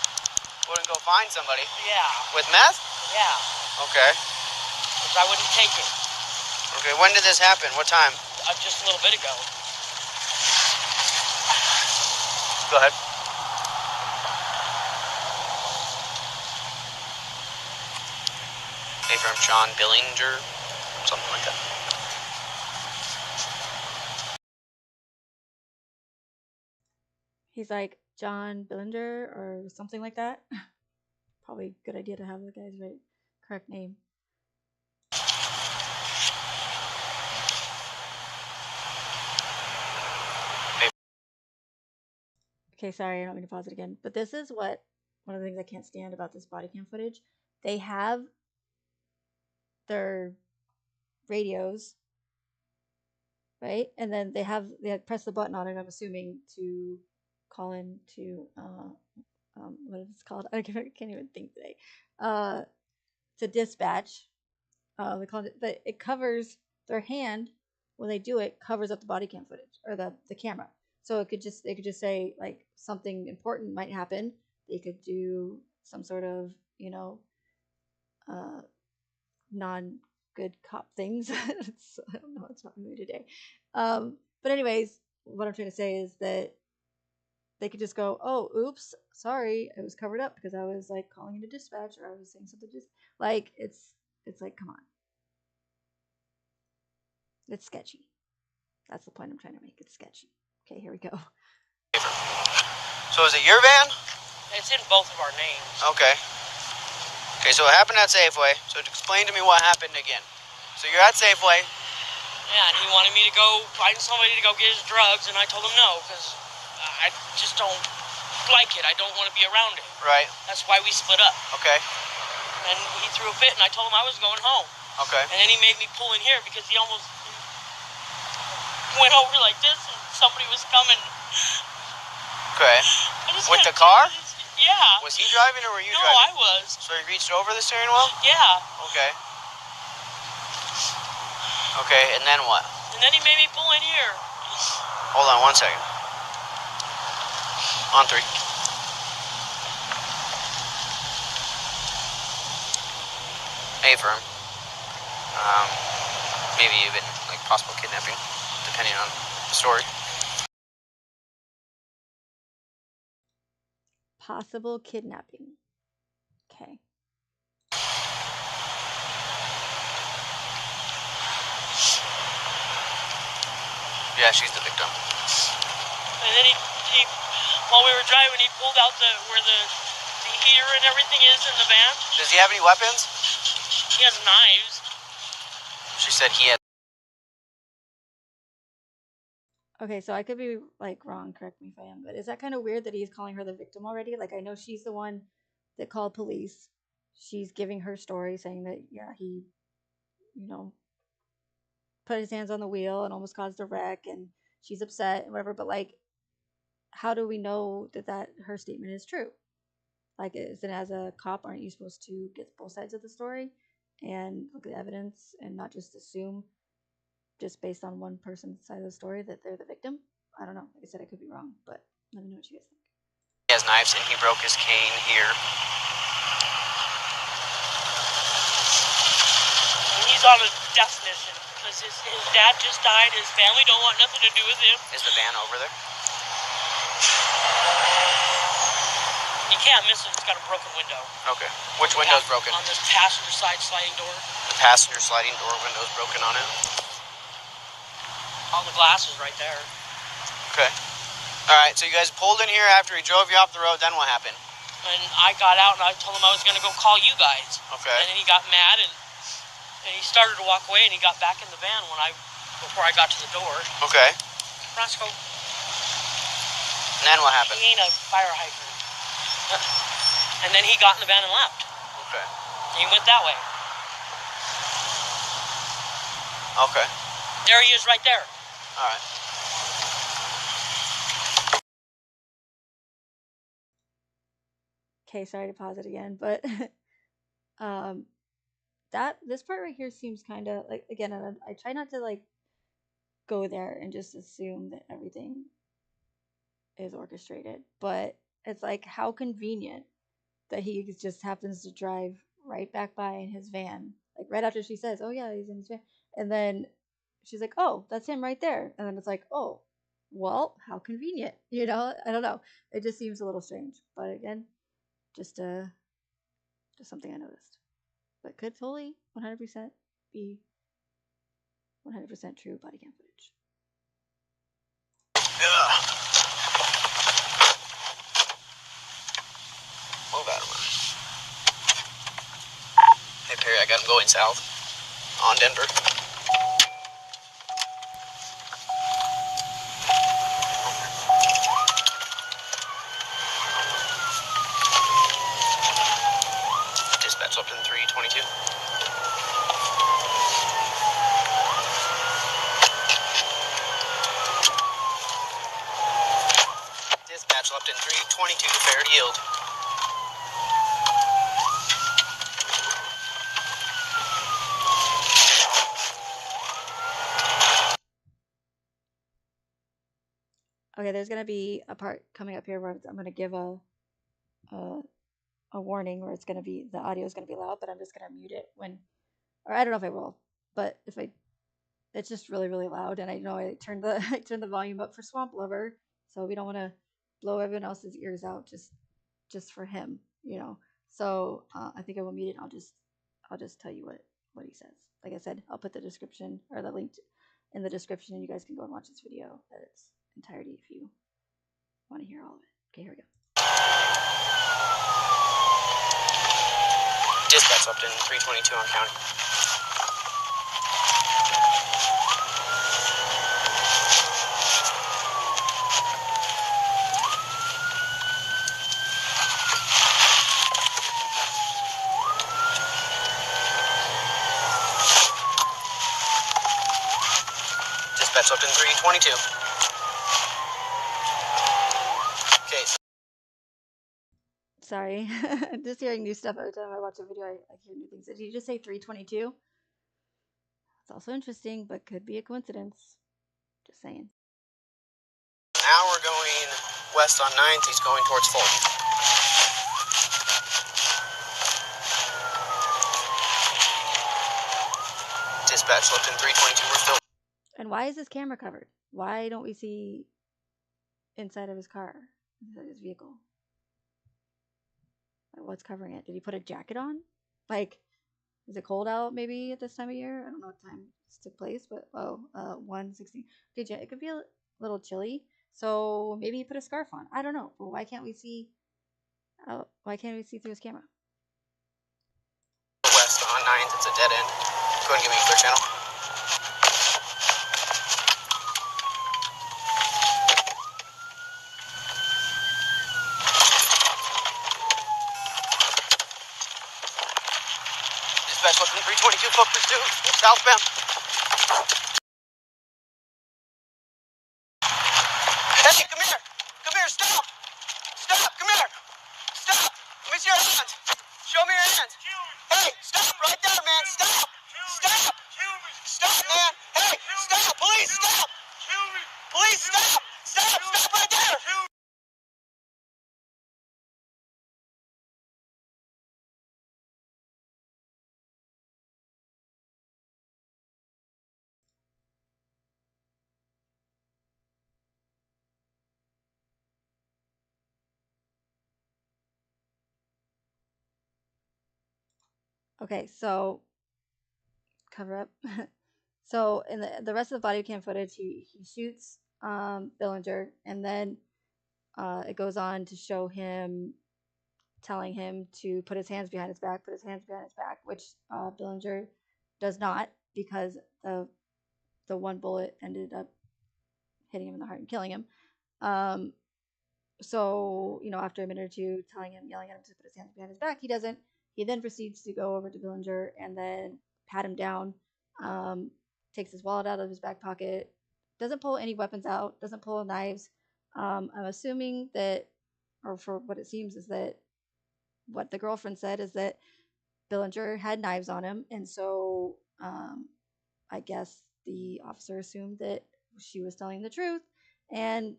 [SPEAKER 11] Wouldn't go find somebody?
[SPEAKER 12] Yeah.
[SPEAKER 11] With meth?
[SPEAKER 12] Yeah.
[SPEAKER 11] Okay.
[SPEAKER 12] Because I wouldn't take it.
[SPEAKER 11] Okay, when did this happen? What time?
[SPEAKER 12] Just a little bit ago.
[SPEAKER 11] Go ahead. Hey, from Sean Billinger, something like that.
[SPEAKER 1] He's like John Billinger or something like that. Probably a good idea to have the guy's correct name. Okay, sorry, I don't mean to pause it again. But this is one of the things I can't stand about this body cam footage. They have their radios, right? And then they press the button on it, I'm assuming, to call in to what is it called? I can't even think today. To dispatch. They call it, but it covers their hand when they do it, covers up the body cam footage or the camera. So they could just say like something important might happen. They could do some sort of non good cop things. I don't know what's wrong with me today. But anyways, what I'm trying to say is that they could just go, oh, oops, sorry, it was covered up because I was like calling into dispatch or I was saying something. Just like it's like, come on, it's sketchy. That's the point I'm trying to make. It's sketchy. Okay, here we go.
[SPEAKER 11] So is it your van?
[SPEAKER 12] It's in both of our names.
[SPEAKER 11] Okay. Okay, so it happened at Safeway. So explain to me what happened again. So you're at Safeway.
[SPEAKER 12] Yeah, and he wanted me to go find somebody to go get his drugs, and I told him no, because I just don't like it. I don't want to be around it.
[SPEAKER 11] Right.
[SPEAKER 12] That's why we split up.
[SPEAKER 11] Okay.
[SPEAKER 12] And he threw a fit, and I told him I was going home.
[SPEAKER 11] Okay.
[SPEAKER 12] And then he made me pull in here because he almost went over like this, and somebody was coming.
[SPEAKER 11] Okay. With the car?
[SPEAKER 12] Yeah.
[SPEAKER 11] Was he driving or were you
[SPEAKER 12] no,
[SPEAKER 11] driving?
[SPEAKER 12] No, I was.
[SPEAKER 11] So he reached over the steering wheel?
[SPEAKER 12] Yeah.
[SPEAKER 11] Okay. Okay, and then what?
[SPEAKER 12] And then he made me pull in here.
[SPEAKER 11] Hold on 1 second. On 3. Hey, firm. Maybe even like possible kidnapping, depending on the story.
[SPEAKER 1] Possible kidnapping. Okay.
[SPEAKER 11] Yeah, she's the victim.
[SPEAKER 12] And then he while we were driving, he pulled out where the heater and everything is in the van.
[SPEAKER 11] Does he have any weapons?
[SPEAKER 12] He has knives.
[SPEAKER 11] She said he had.
[SPEAKER 1] Okay, so I could be like wrong, correct me if I am, but is that kind of weird that he's calling her the victim already? Like, I know she's the one that called police. She's giving her story saying that, yeah, he, put his hands on the wheel and almost caused a wreck, and she's upset and whatever, but like, how do we know that her statement is true? Like, is it, as a cop, aren't you supposed to get both sides of the story and look at the evidence and not just assume, just based on one person's side of the story, that they're the victim? I don't know. Like I said, I could be wrong, but let me know what you guys think.
[SPEAKER 11] He has knives and he broke his cane here.
[SPEAKER 12] And he's on a death mission because his dad just died. His family don't want nothing to do with him.
[SPEAKER 11] Is the van over there?
[SPEAKER 12] You can't miss it. It's got a broken window.
[SPEAKER 11] Okay. Which window's broken?
[SPEAKER 12] On this passenger side sliding door.
[SPEAKER 11] The passenger sliding door window's broken on it?
[SPEAKER 12] All the glass is right there.
[SPEAKER 11] Okay. Alright, so you guys pulled in here after he drove you off the road, then what happened?
[SPEAKER 12] And I got out and I told him I was going to go call you guys.
[SPEAKER 11] Okay.
[SPEAKER 12] And then he got mad and he started to walk away and he got back in the van before I got to the door.
[SPEAKER 11] Okay.
[SPEAKER 12] Roscoe.
[SPEAKER 11] And then what happened?
[SPEAKER 12] He ain't a fire hydrant. And then he got in the van and left.
[SPEAKER 11] Okay.
[SPEAKER 12] He went that way.
[SPEAKER 11] Okay.
[SPEAKER 12] There he is right there.
[SPEAKER 11] Alright.
[SPEAKER 1] Okay, sorry to pause it again, but this part right here seems kind of like, again, I try not to like go there and just assume that everything is orchestrated, but it's like, how convenient that he just happens to drive right back by in his van, like right after she says, oh yeah, he's in his van, and then she's like, oh, that's him right there, and then it's like, oh, well, how convenient, I don't know, it just seems a little strange, but again, just something I noticed, but could totally 100% be 100% true body cam footage.
[SPEAKER 11] Move out of my. Hey Perry, I got him going south on Denver. Dispatch up in 322. Dispatch left in 322, fair to yield.
[SPEAKER 1] Okay, there's gonna be a part coming up here where I'm gonna give a warning where it's gonna be, the audio is gonna be loud, but I'm just gonna mute it or I don't know if I will, but it's just really, really loud, and I know I turned the volume up for Swamp Lover, so we don't want to blow everyone else's ears out just for him, So I think I will mute it. I'll just tell you what he says. Like I said, I'll put the description or the link in the description, and you guys can go and watch this video in its entirety if you want to hear all of it. Okay, here we go.
[SPEAKER 11] Dispatch up in 322 on county. Dispatch up in 322. Okay.
[SPEAKER 1] Sorry, just hearing new stuff every time I watch a video. I hear new things. Did you just say 322? It's also interesting, but could be a coincidence. Just saying.
[SPEAKER 11] Now we're going west on 9th. He's going towards Fulton. Dispatch left in 322. We're still.
[SPEAKER 1] And why is his camera covered? Why don't we see inside of his car, inside his vehicle? Like, what's covering it? Did he put a jacket on? Like, is it cold out maybe at this time of year? I don't know what time this took place, but 1:16. Okay, it could be a little chilly, so maybe he put a scarf on. I don't know, but why can't we see? Why can't we see through his camera?
[SPEAKER 11] West on 9th. It's a dead end. Go ahead and give me a clear channel. Dispatch left in 322. Focus 2 southbound. Hey, come here. Come here. Stop. Stop. Come here. Stop. Let me see your hands. Show me your hands. Hey, stop right there, man. Stop. Stop. Stop, man. Hey, stop. Police, stop. Police, stop. Stop. Stop right there.
[SPEAKER 1] Okay, so cover up. So in the rest of the body cam footage, he shoots Billinger, and then it goes on to show him telling him to put his hands behind his back, which Billinger does not, because the one bullet ended up hitting him in the heart and killing him. So, after a minute or two, yelling at him to put his hands behind his back, he doesn't. He then proceeds to go over to Billinger and then pat him down, takes his wallet out of his back pocket, doesn't pull any weapons out, doesn't pull knives. I'm assuming that, or for what it seems is that what the girlfriend said is that Billinger had knives on him, and so I guess the officer assumed that she was telling the truth and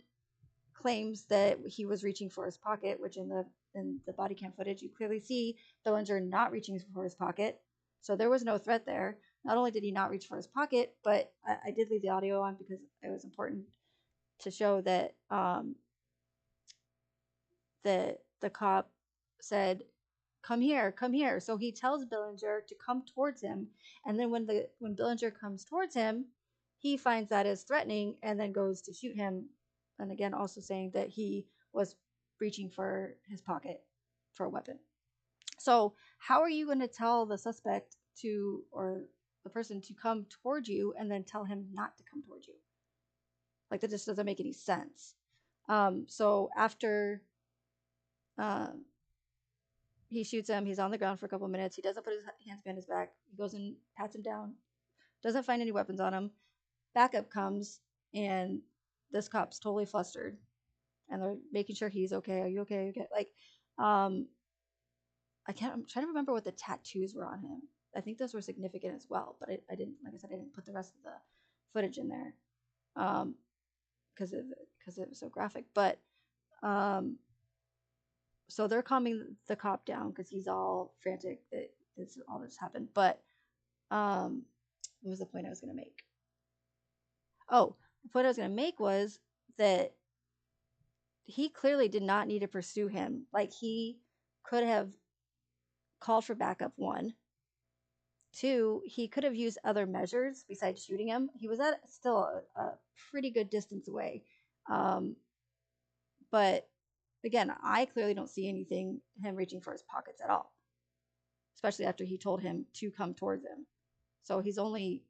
[SPEAKER 1] claims that he was reaching for his pocket, which in the body cam footage you clearly see Billinger not reaching for his pocket. So there was no threat there. Not only did he not reach for his pocket, but I did leave the audio on because it was important to show that the cop said, come here. So he tells Billinger to come towards him, and then when Billinger comes towards him, he finds that as threatening and then goes to shoot him, and again also saying that he was reaching for his pocket for a weapon. So how are you going to tell the suspect or the person to come toward you and then tell him not to come towards you? Like, that just doesn't make any sense. So after he shoots him, he's on the ground for a couple minutes. He doesn't put his hands behind his back. He goes and pats him down. Doesn't find any weapons on him. Backup comes, and this cop's totally flustered, and they're making sure he's okay. Are you okay? Are you okay? Like, I'm trying to remember what the tattoos were on him. I think those were significant as well, but I didn't, like I said, I didn't put the rest of the footage in there, because it was so graphic. But so they're calming the cop down because he's all frantic that all this happened. But what was the point I was going to make? Oh, the point I was going to make was that he clearly did not need to pursue him. Like, he could have called for backup, 1, Two, he could have used other measures besides shooting him. He was at still a pretty good distance away. But again, I clearly don't see anything, him reaching for his pockets at all, especially after he told him to come towards him. So he's only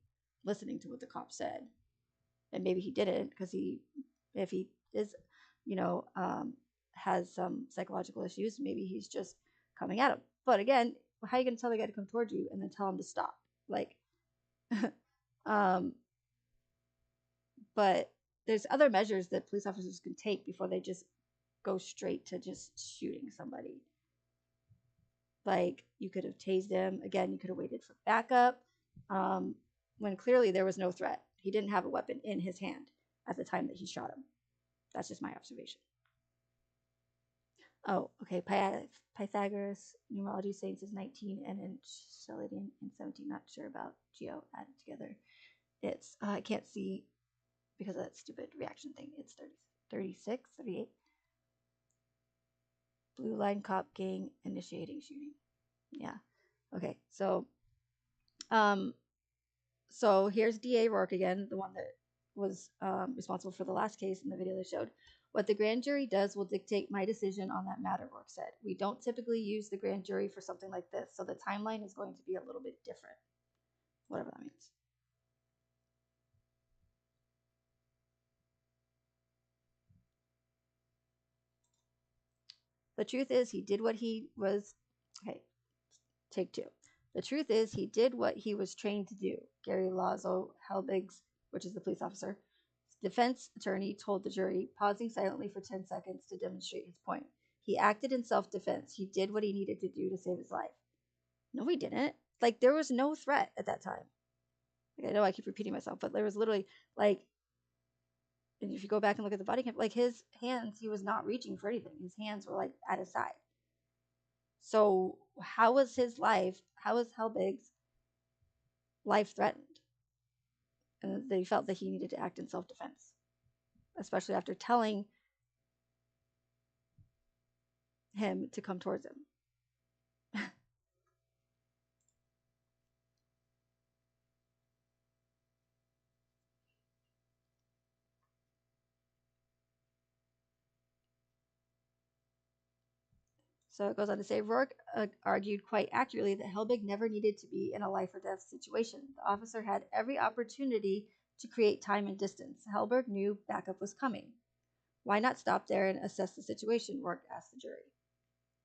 [SPEAKER 1] listening to what the cop said. And maybe he didn't, because if he is, has some psychological issues, maybe he's just coming at him. But again, how are you going to tell the guy to come towards you and then tell him to stop? Like, but there's other measures that police officers can take before they just go straight to just shooting somebody. Like, you could have tased him. Again, you could have waited for backup, when clearly there was no threat. He didn't have a weapon in his hand at the time that he shot him. That's just my observation. Oh, okay. Pythagoras numerology saints is 19 and Enceladian in 17. Not sure about Geo added together. It's I can't see because of that stupid reaction thing. It's 30, 36, 38. Blue line cop gang initiating shooting. Yeah. Okay. So here's DA Rourke again, the one that was responsible for the last case in the video they showed. What the grand jury does will dictate my decision on that matter, Rourke said. We don't typically use the grand jury for something like this, so the timeline is going to be a little bit different. Whatever that means. The truth is, he did what he was... Okay, take two. The truth is, he did what he was trained to do. Gary Lazo Helbig's, which is the police officer, defense attorney told the jury, pausing silently for 10 seconds to demonstrate his point. He acted in self-defense. He did what he needed to do to save his life. No, he didn't. Like, there was no threat at that time. Like, I know I keep repeating myself, but there was literally, like, and if you go back and look at the body cam, like, his hands, he was not reaching for anything. His hands were, like, at his side. So how was Helbig's life threatened? And they felt that he needed to act in self-defense, especially after telling him to come towards him. So it goes on to say, Rourke argued quite accurately that Helbig never needed to be in a life or death situation. The officer had every opportunity to create time and distance. Helbig knew backup was coming. Why not stop there and assess the situation? Rourke asked the jury.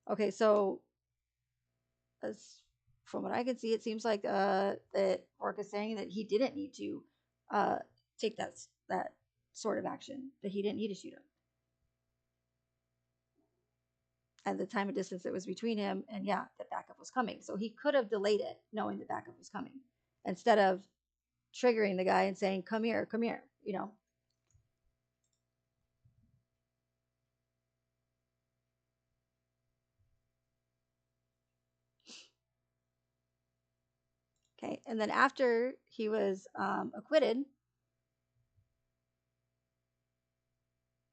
[SPEAKER 1] Okay, so as from what I can see, it seems like that Rourke is saying that he didn't need to take that sort of action, that he didn't need to shoot him. And the time and distance that was between him, and yeah, that backup was coming. So he could have delayed it knowing the backup was coming instead of triggering the guy and saying, come here, you know. Okay, and then after he was acquitted,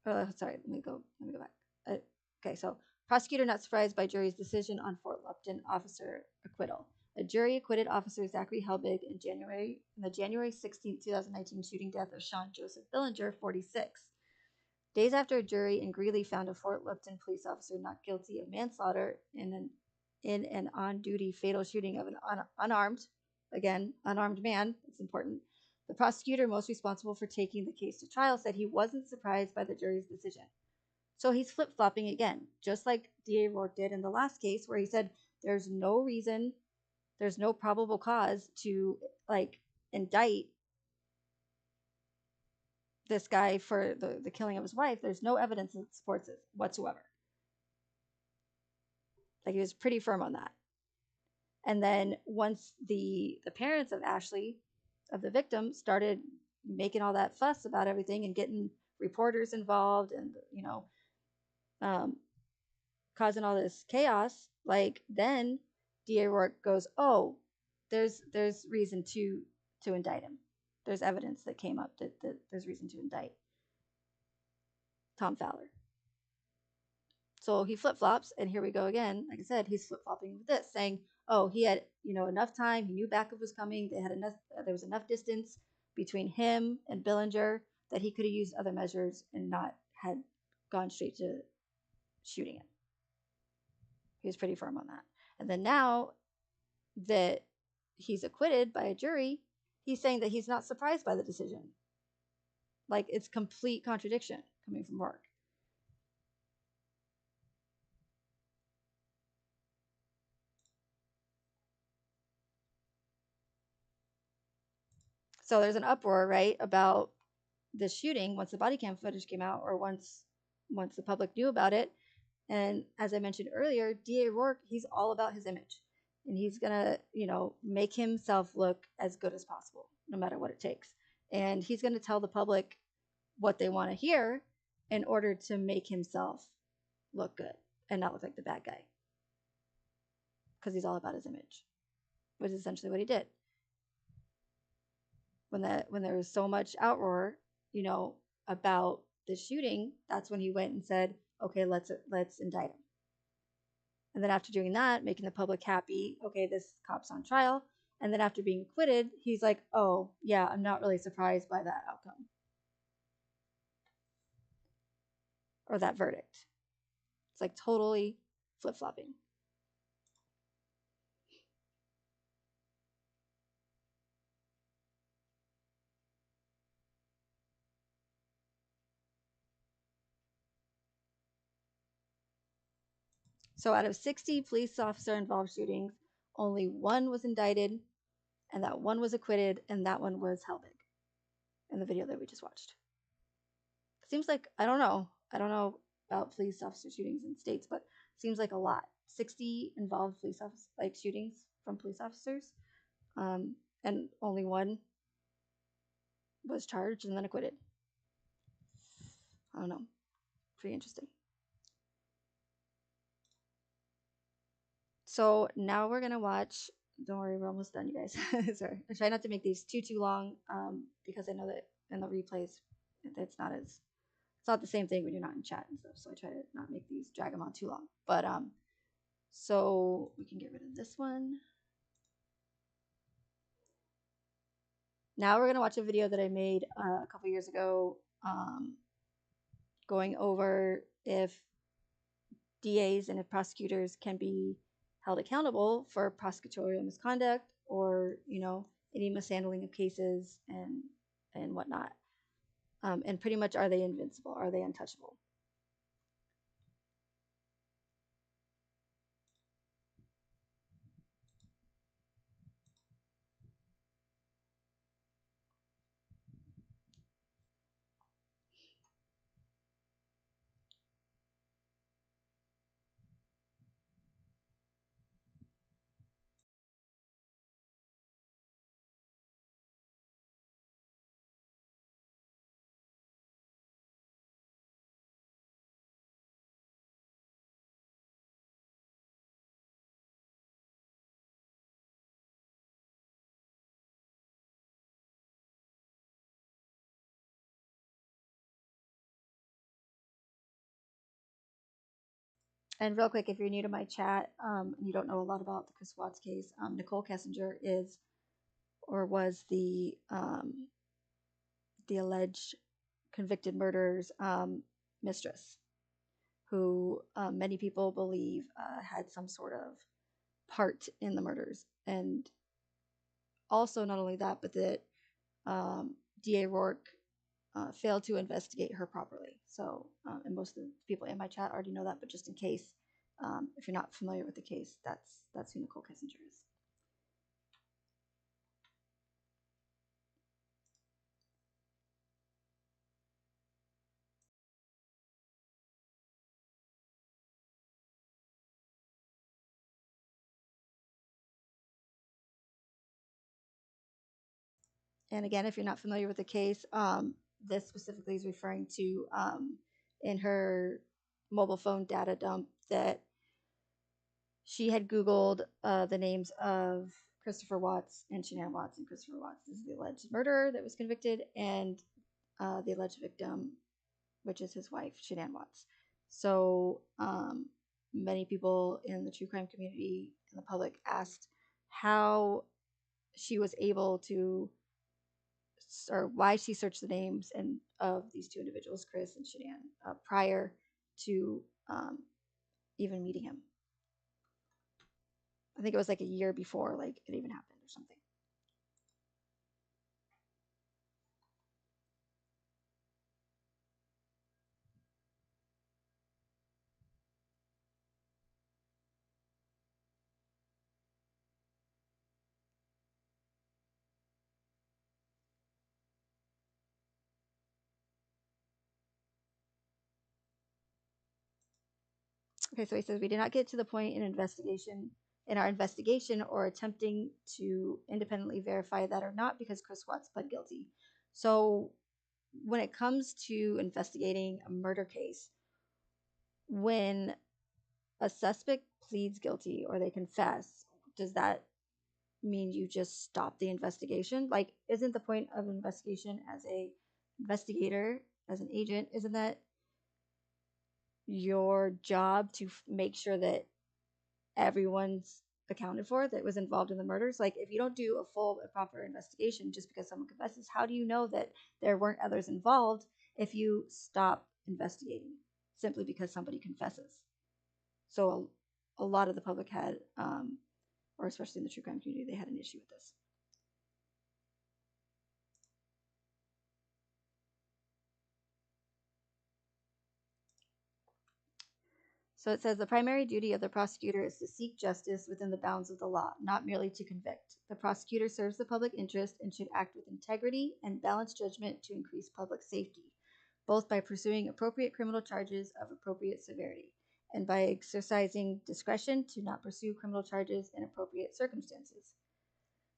[SPEAKER 1] sorry, let me go back. Okay, so prosecutor not surprised by jury's decision on Fort Lupton officer acquittal. A jury acquitted Officer Zachary Helbig in the January 16, 2019 shooting death of Sean Joseph Billinger, 46. Days after a jury in Greeley found a Fort Lupton police officer not guilty of manslaughter in an on-duty fatal shooting of an unarmed man, it's important. The prosecutor most responsible for taking the case to trial said he wasn't surprised by the jury's decision. So he's flip-flopping again, just like DA Rourke did in the last case where he said there's no reason, there's no probable cause to, like, indict this guy for the killing of his wife. There's no evidence that supports it whatsoever. Like, he was pretty firm on that. And then once the parents of Ashley, of the victim, started making all that fuss about everything and getting reporters involved and, you know, causing all this chaos, like, then DA Rourke goes, oh, there's reason to indict him. There's evidence that came up that there's reason to indict Tom Fowler. So he flip-flops, and here we go again. Like I said, he's flip-flopping with this, saying, oh, he had, enough time. He knew backup was coming. There was enough distance between him and Billinger that he could have used other measures and not had gone straight to shooting him. He was pretty firm on that. And then now that he's acquitted by a jury, he's saying that he's not surprised by the decision. Like, it's complete contradiction coming from Rourke. So there's an uproar, right, about this shooting once the body cam footage came out, or once the public knew about it. And as I mentioned earlier, DA Rourke, he's all about his image. And he's going to, make himself look as good as possible, no matter what it takes. And he's going to tell the public what they want to hear in order to make himself look good and not look like the bad guy. Because he's all about his image, which is essentially what he did. When there was so much outroar, about the shooting, that's when he went and said, okay, let's indict him. And then after doing that, making the public happy, okay, this cop's on trial. And then after being acquitted, he's like, oh, yeah, I'm not really surprised by that outcome or that verdict. It's like totally flip-flopping. So out of 60 police officer-involved shootings, only one was indicted, and that one was acquitted, and that one was Helbig in the video that we just watched. Seems like, I don't know about police officer shootings in states, but seems like a lot. 60 involved police officers, like shootings from police officers, and only one was charged and then acquitted. I don't know. Pretty interesting. So now we're gonna watch. Don't worry, we're almost done, you guys. Sorry, I try not to make these too long, because I know that in the replays, it's not the same thing when you're not in chat and stuff. So I try to not make these drag them on too long. But so we can get rid of this one. Now we're gonna watch a video that I made a couple years ago, going over if DAs and if prosecutors can be held accountable for prosecutorial misconduct, or any mishandling of cases and whatnot. And pretty much, are they invincible? Are they untouchable? And real quick, if you're new to my chat, and you don't know a lot about the Chris Watts case, Nicole Kessinger is, or was, the alleged convicted murderer's mistress, who many people believe had some sort of part in the murders. And also, not only that, but that DA Rourke failed to investigate her properly. So, and most of the people in my chat already know that, but just in case, if you're not familiar with the case, that's who Nicole Kessinger is. And again, if you're not familiar with the case, this specifically is referring to, in her mobile phone data dump, that she had Googled the names of Christopher Watts and Shanann Watts. And Christopher Watts is the alleged murderer that was convicted, and the alleged victim, which is his wife, Shanann Watts. So many people in the true crime community and the public asked how she was able to, or why she searched the names of these two individuals, Chris and Shanann, prior to even meeting him. I think it was like a year before like it even happened or something. Okay, so he says we did not get to the point in our investigation or attempting to independently verify that or not because Chris Watts pled guilty. So when it comes to investigating a murder case, when a suspect pleads guilty or they confess, does that mean you just stop the investigation? Like, isn't the point of investigation as a investigator, as an agent, isn't that your job to make sure that everyone's accounted for that was involved in the murders? Like, if you don't do a full and proper investigation just because someone confesses, how do you know that there weren't others involved if you stop investigating simply because somebody confesses? So a lot of the public had, or especially in the true crime community, they had an issue with this. So it says the primary duty of the prosecutor is to seek justice within the bounds of the law, not merely to convict. The prosecutor serves the public interest and should act with integrity and balanced judgment to increase public safety, both by pursuing appropriate criminal charges of appropriate severity and by exercising discretion to not pursue criminal charges in appropriate circumstances.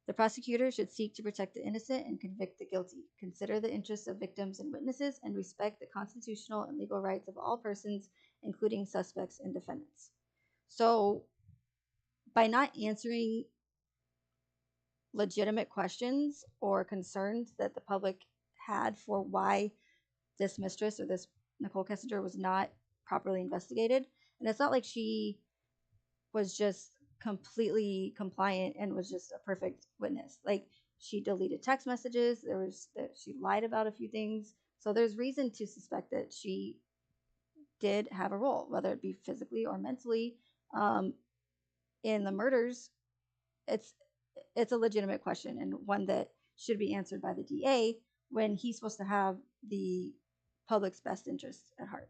[SPEAKER 1] The prosecutor should seek to protect the innocent and convict the guilty, consider the interests of victims and witnesses, and respect the constitutional and legal rights of all persons, including suspects and defendants. So, by not answering legitimate questions or concerns that the public had for why this mistress or this Nicole Kessinger was not properly investigated, and it's not like she was just completely compliant and was just a perfect witness. Like, she deleted text messages, she lied about a few things. So there's reason to suspect that she did have a role, whether it be physically or mentally, in the murders. It's a legitimate question and one that should be answered by the DA when he's supposed to have the public's best interests at heart.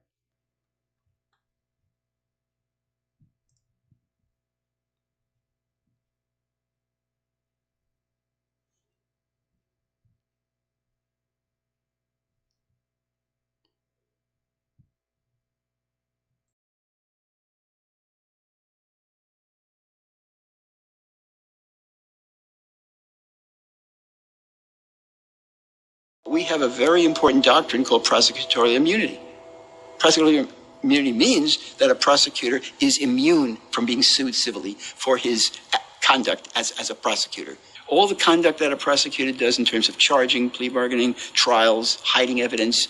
[SPEAKER 13] We have a very important doctrine called prosecutorial immunity. Prosecutorial immunity means that a prosecutor is immune from being sued civilly for his conduct as a prosecutor. All the conduct that a prosecutor does in terms of charging, plea bargaining, trials, hiding evidence,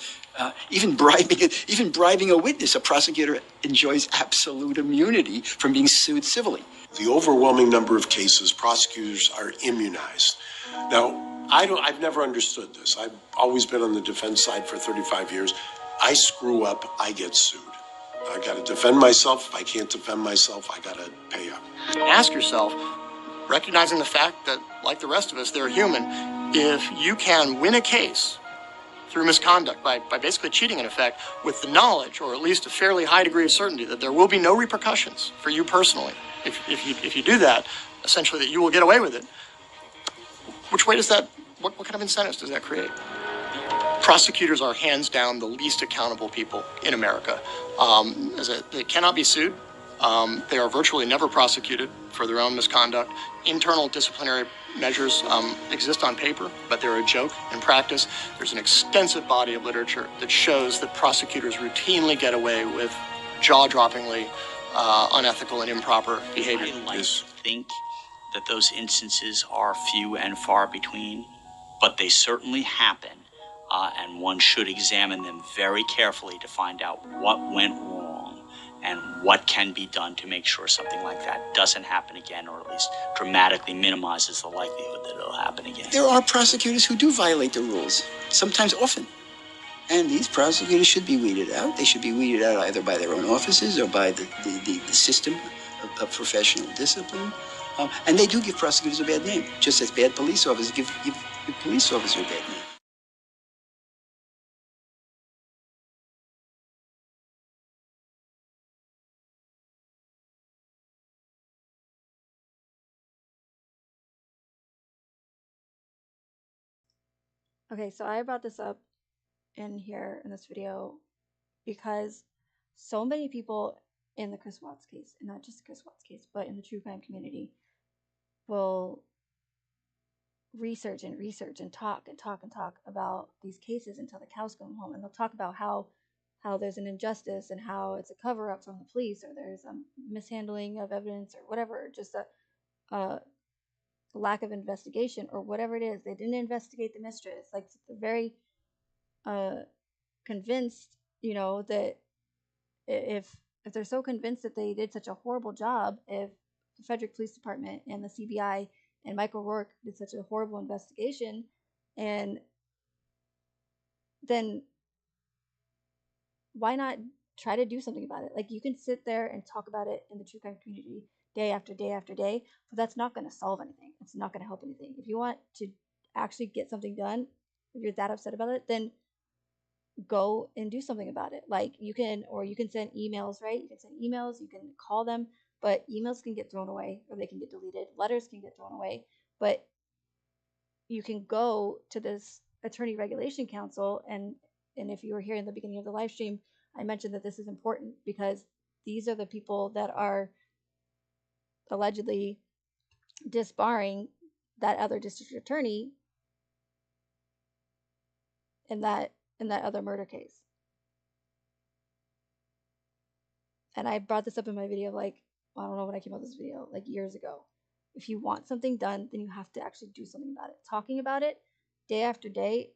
[SPEAKER 13] even bribing a witness, a prosecutor enjoys absolute immunity from being sued civilly.
[SPEAKER 14] The overwhelming number of cases, prosecutors are immunized. Now, I've never understood this. I've always been on the defense side for 35 years. I screw up, I get sued. I got to defend myself. If I can't defend myself, I got to pay up.
[SPEAKER 15] Ask yourself, recognizing the fact that, like the rest of us, they're human, if you can win a case through misconduct, by basically cheating in effect, with the knowledge, or at least a fairly high degree of certainty, that there will be no repercussions for you personally. If you do that, essentially that you will get away with it. Which way does that, what kind of incentives does that create? Prosecutors are hands down the least accountable people in America. They cannot be sued. They are virtually never prosecuted for their own misconduct. Internal disciplinary measures exist on paper, but they're a joke in practice. There's an extensive body of literature that shows that prosecutors routinely get away with jaw-droppingly unethical and improper behavior.
[SPEAKER 16] I like to think that those instances are few and far between, but they certainly happen, and one should examine them very carefully to find out what went wrong and what can be done to make sure something like that doesn't happen again, or at least dramatically minimizes the likelihood that it'll happen again.
[SPEAKER 13] There are prosecutors who do violate the rules, sometimes often. And these prosecutors should be weeded out. They should be weeded out either by their own offices or by the system of professional discipline. And they do give prosecutors a bad name, just as bad police officers give police officers a bad name.
[SPEAKER 1] Okay, so I brought this up in here in this video because so many people in the Chris Watts case, and not just the Chris Watts case, but in the true crime community, will research and talk about these cases until the cows come home, and they'll talk about how there's an injustice and how it's a cover-up from the police, or there's a mishandling of evidence, or whatever, just a lack of investigation, or whatever it is. They didn't investigate the mistress. Like, they're very convinced, that if they're so convinced that they did such a horrible job, if the Frederick Police Department and the CBI and Michael Rourke did such a horrible investigation, and then why not try to do something about it? Like, you can sit there and talk about it in the true crime community day after day after day, but that's not going to solve anything. It's not going to help anything. If you want to actually get something done, if you're that upset about it, then go and do something about it. Like, you can send emails, right? You can send emails, you can call them, but emails can get thrown away, or they can get deleted. Letters can get thrown away, but you can go to this Attorney Regulation Council, and if you were here in the beginning of the live stream, I mentioned that this is important because these are the people that are allegedly disbarring that other district attorney in that other murder case. And I brought this up in my video, like, I don't know when I came out with this video, like years ago. If you want something done, then you have to actually do something about it. Talking about it day after day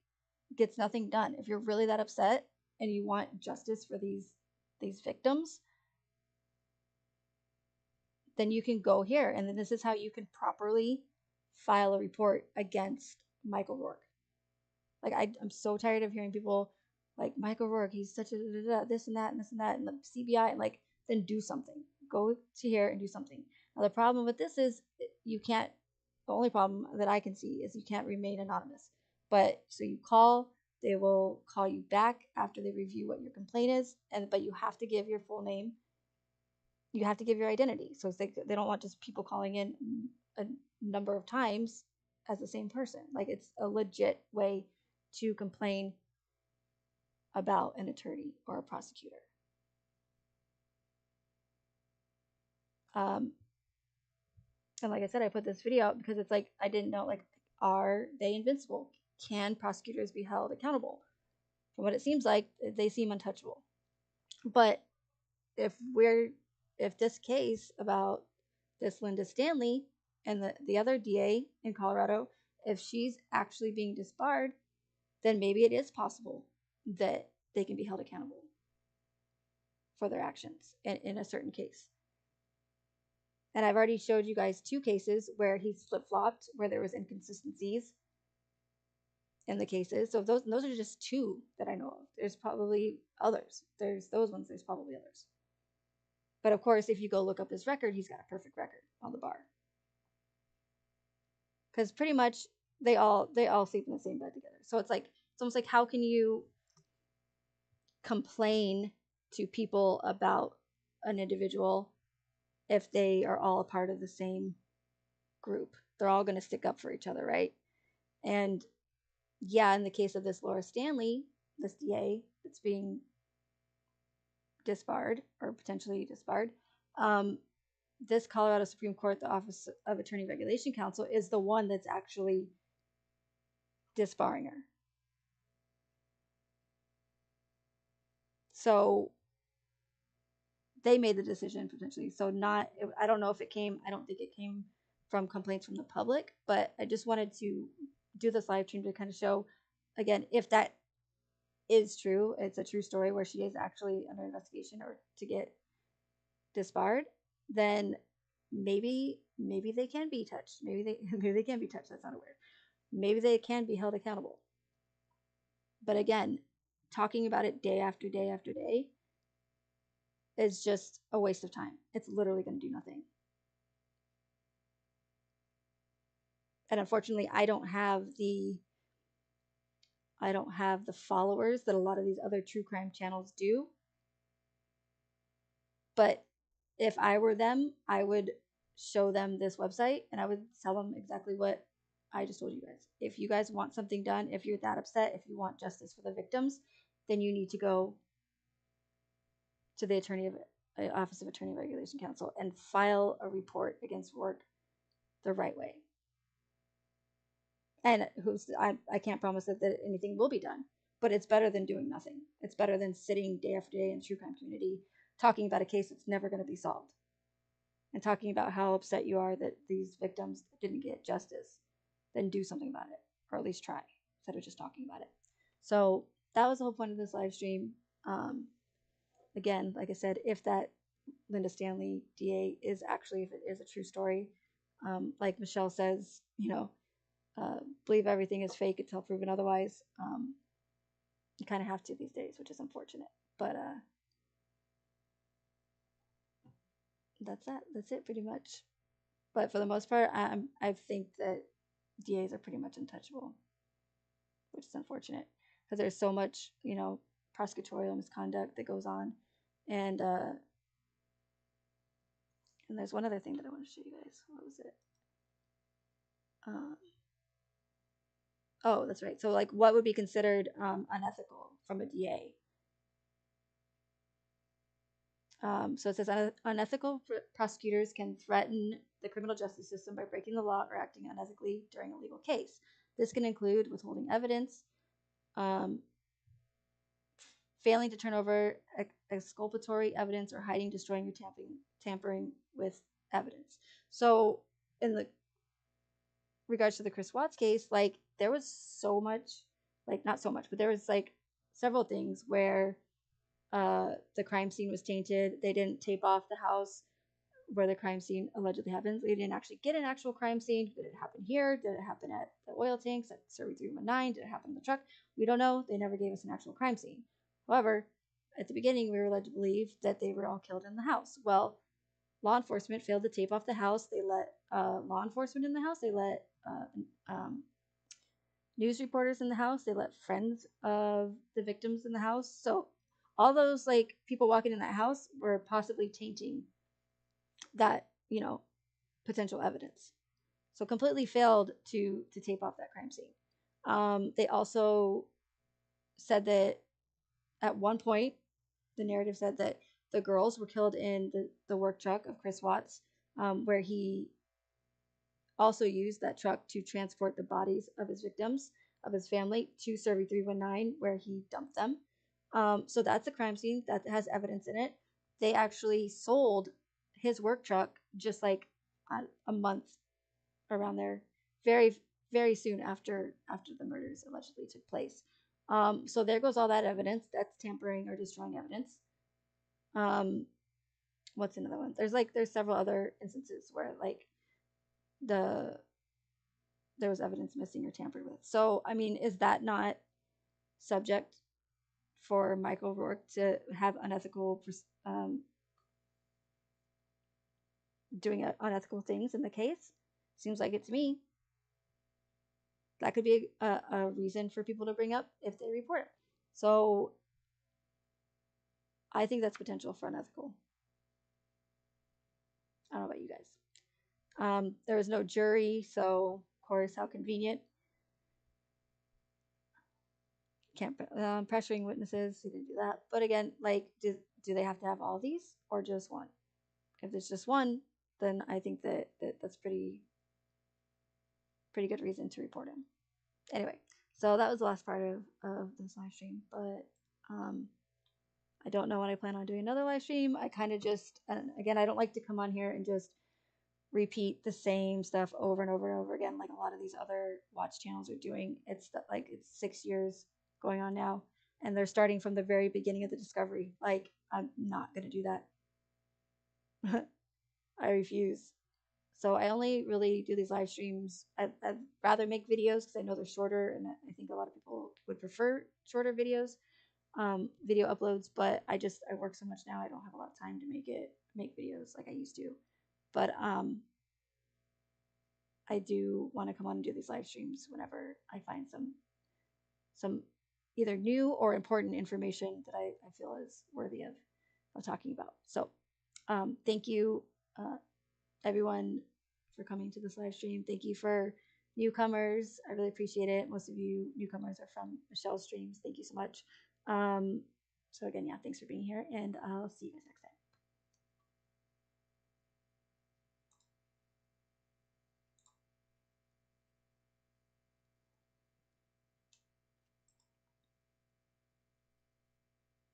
[SPEAKER 1] gets nothing done. If you're really that upset and you want justice for these victims, then you can go here, and then this is how you can properly file a report against Michael Rourke. Like, I'm so tired of hearing people like, Michael Rourke, he's such a this and that and this and that, and the CBI, and like, then do something. Go to here and do something. Now, the problem with this is you can't, the only problem that I can see is you can't remain anonymous. But so you call, they will call you back after they review what your complaint is, but you have to give your full name. You have to give your identity. So they don't want just people calling in a number of times as the same person. Like, it's a legit way to complain about an attorney or a prosecutor. And like I said, I put this video out because it's like, I didn't know, like, are they invincible? Can prosecutors be held accountable? From what it seems like, they seem untouchable. But if this case about this Linda Stanley and the other DA in Colorado, if she's actually being disbarred, then maybe it is possible that they can be held accountable for their actions in a certain case. And I've already showed you guys 2 cases where he's flip-flopped, where there was inconsistencies in the cases. So those are just 2 that I know of. There's probably others. There's those ones, there's probably others. But of course, if you go look up his record, he's got a perfect record on the bar. Because pretty much they all sleep in the same bed together. So it's almost like, how can you complain to people about an individual if they are all a part of the same group? They're all going to stick up for each other, right? And yeah, in the case of this Laura Stanley, this DA that's being disbarred or potentially disbarred, this Colorado Supreme Court, the Office of Attorney Regulation Council, is the one that's actually disbarring her. So they made the decision potentially. So I don't know if it came, I don't think it came from complaints from the public, but I just wanted to do this live stream to kind of show, again, if that is true, it's a true story where she is actually under investigation or to get disbarred, then maybe they can be touched. Maybe they can be touched. That's not a word. Maybe they can be held accountable. But again, talking about it day after day after day is just a waste of time. It's literally going to do nothing. And unfortunately, I don't have the followers that a lot of these other true crime channels do. But if I were them, I would show them this website and I would tell them exactly what I just told you guys. If you guys want something done, if you're that upset, if you want justice for the victims, then you need to go to the Office of Attorney Regulation Council and file a report against Rourke the right way. And I can't promise that anything will be done, but it's better than doing nothing. It's better than sitting day after day in the true crime community talking about a case that's never going to be solved and talking about how upset you are that these victims didn't get justice. Then do something about it, or at least try, instead of just talking about it. So that was the whole point of this live stream. Again, like I said, if that Linda Stanley DA is actually, if it is a true story, like Michelle says, believe everything is fake until proven otherwise. You kind of have to these days, which is unfortunate. But that's it pretty much. But for the most part, I think that DAs are pretty much untouchable, which is unfortunate because there's so much, prosecutorial misconduct that goes on. And there's one other thing that I want to show you guys. What was it? Oh, that's right. So, like, what would be considered unethical from a DA? So it says unethical prosecutors can threaten the criminal justice system by breaking the law or acting unethically during a legal case. This can include withholding evidence, failing to turn over exculpatory evidence, or hiding, destroying, or tampering with evidence. So in the regards to the Chris Watts case, like, there was so much, like, not so much, but there was like several things where the crime scene was tainted. They didn't tape off the house where the crime scene allegedly happens. They didn't actually get an actual crime scene. Did it happen here? Did it happen at the oil tanks at Surrey 319? Did it happen in the truck? We don't know. They never gave us an actual crime scene. However, at the beginning, we were led to believe that they were all killed in the house. Well, law enforcement failed to tape off the house. They let law enforcement in the house. They let news reporters in the house. They let friends of the victims in the house. So all those, like, people walking in that house were possibly tainting that, potential evidence. So completely failed to tape off that crime scene. They also said that at one point, the narrative said that the girls were killed in the work truck of Chris Watts, where he also used that truck to transport the bodies of his victims, of his family, to Surrey 319, where he dumped them. So that's a crime scene that has evidence in it. They actually sold his work truck just like a month around there, very, very soon after the murders allegedly took place. So there goes all that evidence. That's tampering or destroying evidence. What's another one? There's several other instances where, like, there was evidence missing or tampered with. So, I mean, is that not subject for Michael Rourke to have unethical, doing unethical things in the case? Seems like it to me. That could be a reason for people to bring up if they report it. So I think that's potential for unethical. I don't know about you guys. There was no jury, so of course, how convenient. Can't pressuring witnesses. He didn't do that. But again, like, do they have to have all these or just one? If there's just one, then I think that's pretty good reason to report him. Anyway, so that was the last part of this live stream. But I don't know when I plan on doing another live stream. I kind of just, again, I don't like to come on here and just repeat the same stuff over and over and over again, like a lot of these other watch channels are doing. It's 6 years going on now, and they're starting from the very beginning of the discovery. Like, I'm not going to do that. I refuse. So I only really do these live streams. I'd rather make videos because I know they're shorter, and I think a lot of people would prefer shorter videos, video uploads. But I work so much now, I don't have a lot of time to make videos like I used to. But I do want to come on and do these live streams whenever I find some either new or important information that I feel is worthy of talking about. So thank you, everyone, for coming to this live stream. Thank you for newcomers. I really appreciate it. Most of you newcomers are from Michelle's streams. Thank you so much. So again, yeah, thanks for being here, and I'll see you guys next time.